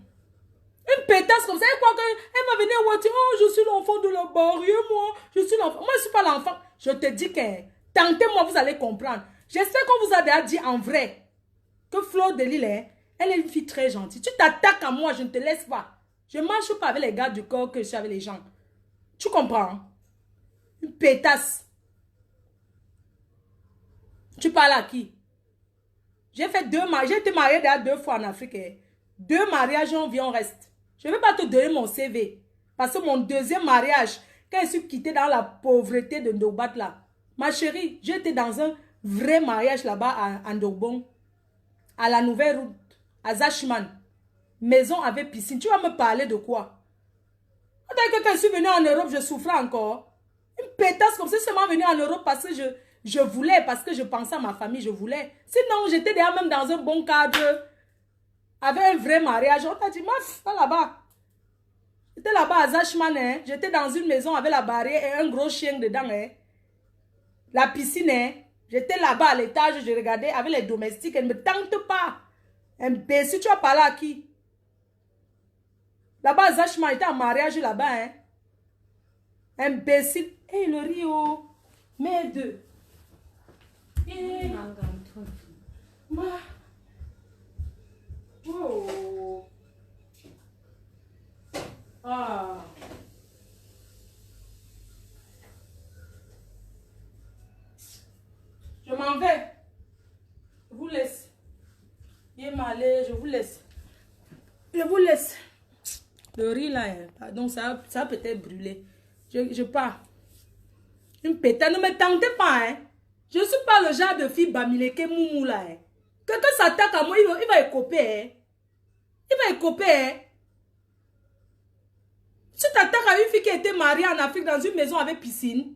pétasse comme ça. Elle croit qu'elle va venir voir. Oh, je suis l'enfant de la barrière, moi. Je suis l'enfant. Moi je ne suis pas l'enfant. Je te dis que... Tentez-moi, vous allez comprendre. J'espère qu'on vous a déjà dit en vrai que Fleur de Lille, elle est une fille très gentille. Tu t'attaques à moi, je ne te laisse pas. Je ne marche pas avec les gars du corps que je suis avec les gens. Tu comprends? Hein? Une pétasse. Tu parles à qui? J'ai fait 2 mariages. J'ai été mariée déjà 2 fois en Afrique. 2 mariages, on vient, on reste. Je ne vais pas te donner mon CV. Parce que mon 2e mariage, quand je suis quittée dans la pauvreté de Ndogbat là. Ma chérie, j'étais dans un vrai mariage là-bas à Ndogbon. À la nouvelle route, à Zachiman. Maison avec piscine. Tu vas me parler de quoi? Quand je suis venue en Europe, je souffrais encore. Une pétasse comme ça, c'est seulement venue en Europe parce que je voulais, parce que je pensais à ma famille, je voulais. Sinon, j'étais déjà même dans un bon cadre, avec un vrai mariage. On t'a dit, maf, va là-bas. J'étais là-bas à Zachman, hein. J'étais dans une maison avec la barrière et un gros chien dedans. Hein. La piscine, hein. J'étais là-bas à l'étage, je regardais avec les domestiques. Elle ne me tente pas. Imbécile, tu vas parler à qui? Là-bas à Zachman, j'étais en mariage là-bas. Hein. Imbécile. Hé, hey, le Rio. Merde. Hey. Oh. Ah. Je m'en vais. Je vous laisse. Il est malé, je vous laisse. Je vous laisse. Le riz là, hein, pardon, ça peut-être brûlé. Je pars. Une pétale, ne me tentez pas, hein. Je ne suis pas le genre de fille bamileke moumou là, hein. Quelqu'un s'attaque à moi, il va écoper, hein. Il va écoper, hein. Si tu t'attaques à une fille qui était mariée en Afrique dans une maison avec piscine.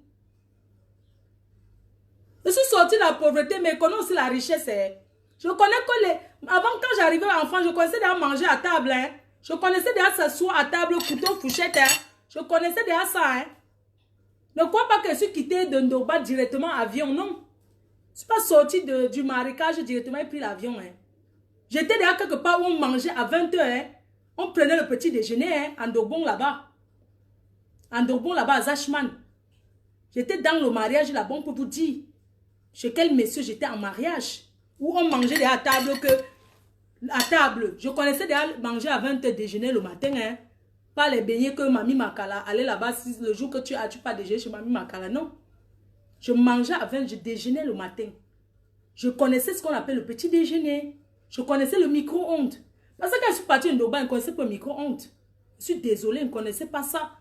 Je suis sortie de la pauvreté, mais je connais aussi la richesse, hein. Je connais que les... Avant, quand j'arrivais enfant, je connaissais déjà manger à table, hein. Je connaissais déjà s'asseoir à table, couteau, fourchette, hein. Je connaissais déjà ça, hein. Ne crois pas que je suis quitté de Ndoba directement en avion, non. Je ne suis pas sortie du marécage directement et pris l'avion, hein. J'étais déjà quelque part où on mangeait à 20 h, hein. On prenait le petit déjeuner, hein, en Dogbon là-bas. En Dogbon là-bas, à Zachman. J'étais dans le mariage là-bas, on peut vous dire. Chez quel monsieur j'étais en mariage. Où on mangeait déjà à table à table. Je connaissais déjà manger à 20 h déjeuner le matin, hein. Pas les beignets que Mamie Makala allait là-bas le jour que tu pas déjeuné chez Mamie Makala, non. Je mangeais à 20 h, je déjeunais le matin. Je connaissais ce qu'on appelle le petit déjeuner. Je connaissais le micro-ondes. Parce que quand je suis partie de Ndoba, je ne connaissais pas le micro-ondes. Je suis désolée, je ne connaissais pas ça.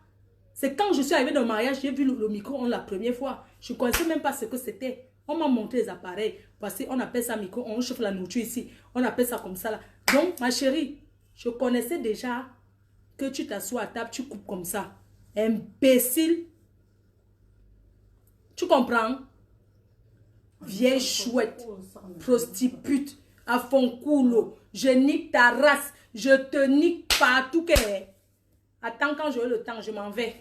C'est quand je suis arrivée dans le mariage, j'ai vu le micro-ondes la première fois. Je ne connaissais même pas ce que c'était. On m'a montré les appareils. Parce qu'on appelle ça micro-ondes. On chauffe la nourriture ici. On appelle ça comme ça là. Donc, ma chérie, je connaissais déjà que tu t'assois à table, tu coupes comme ça. Imbécile. Tu comprends? Vieille chouette, prostitute, à fond coulo. Je nique ta race. Je te nique partout. Attends, quand j'aurai le temps, je m'en vais.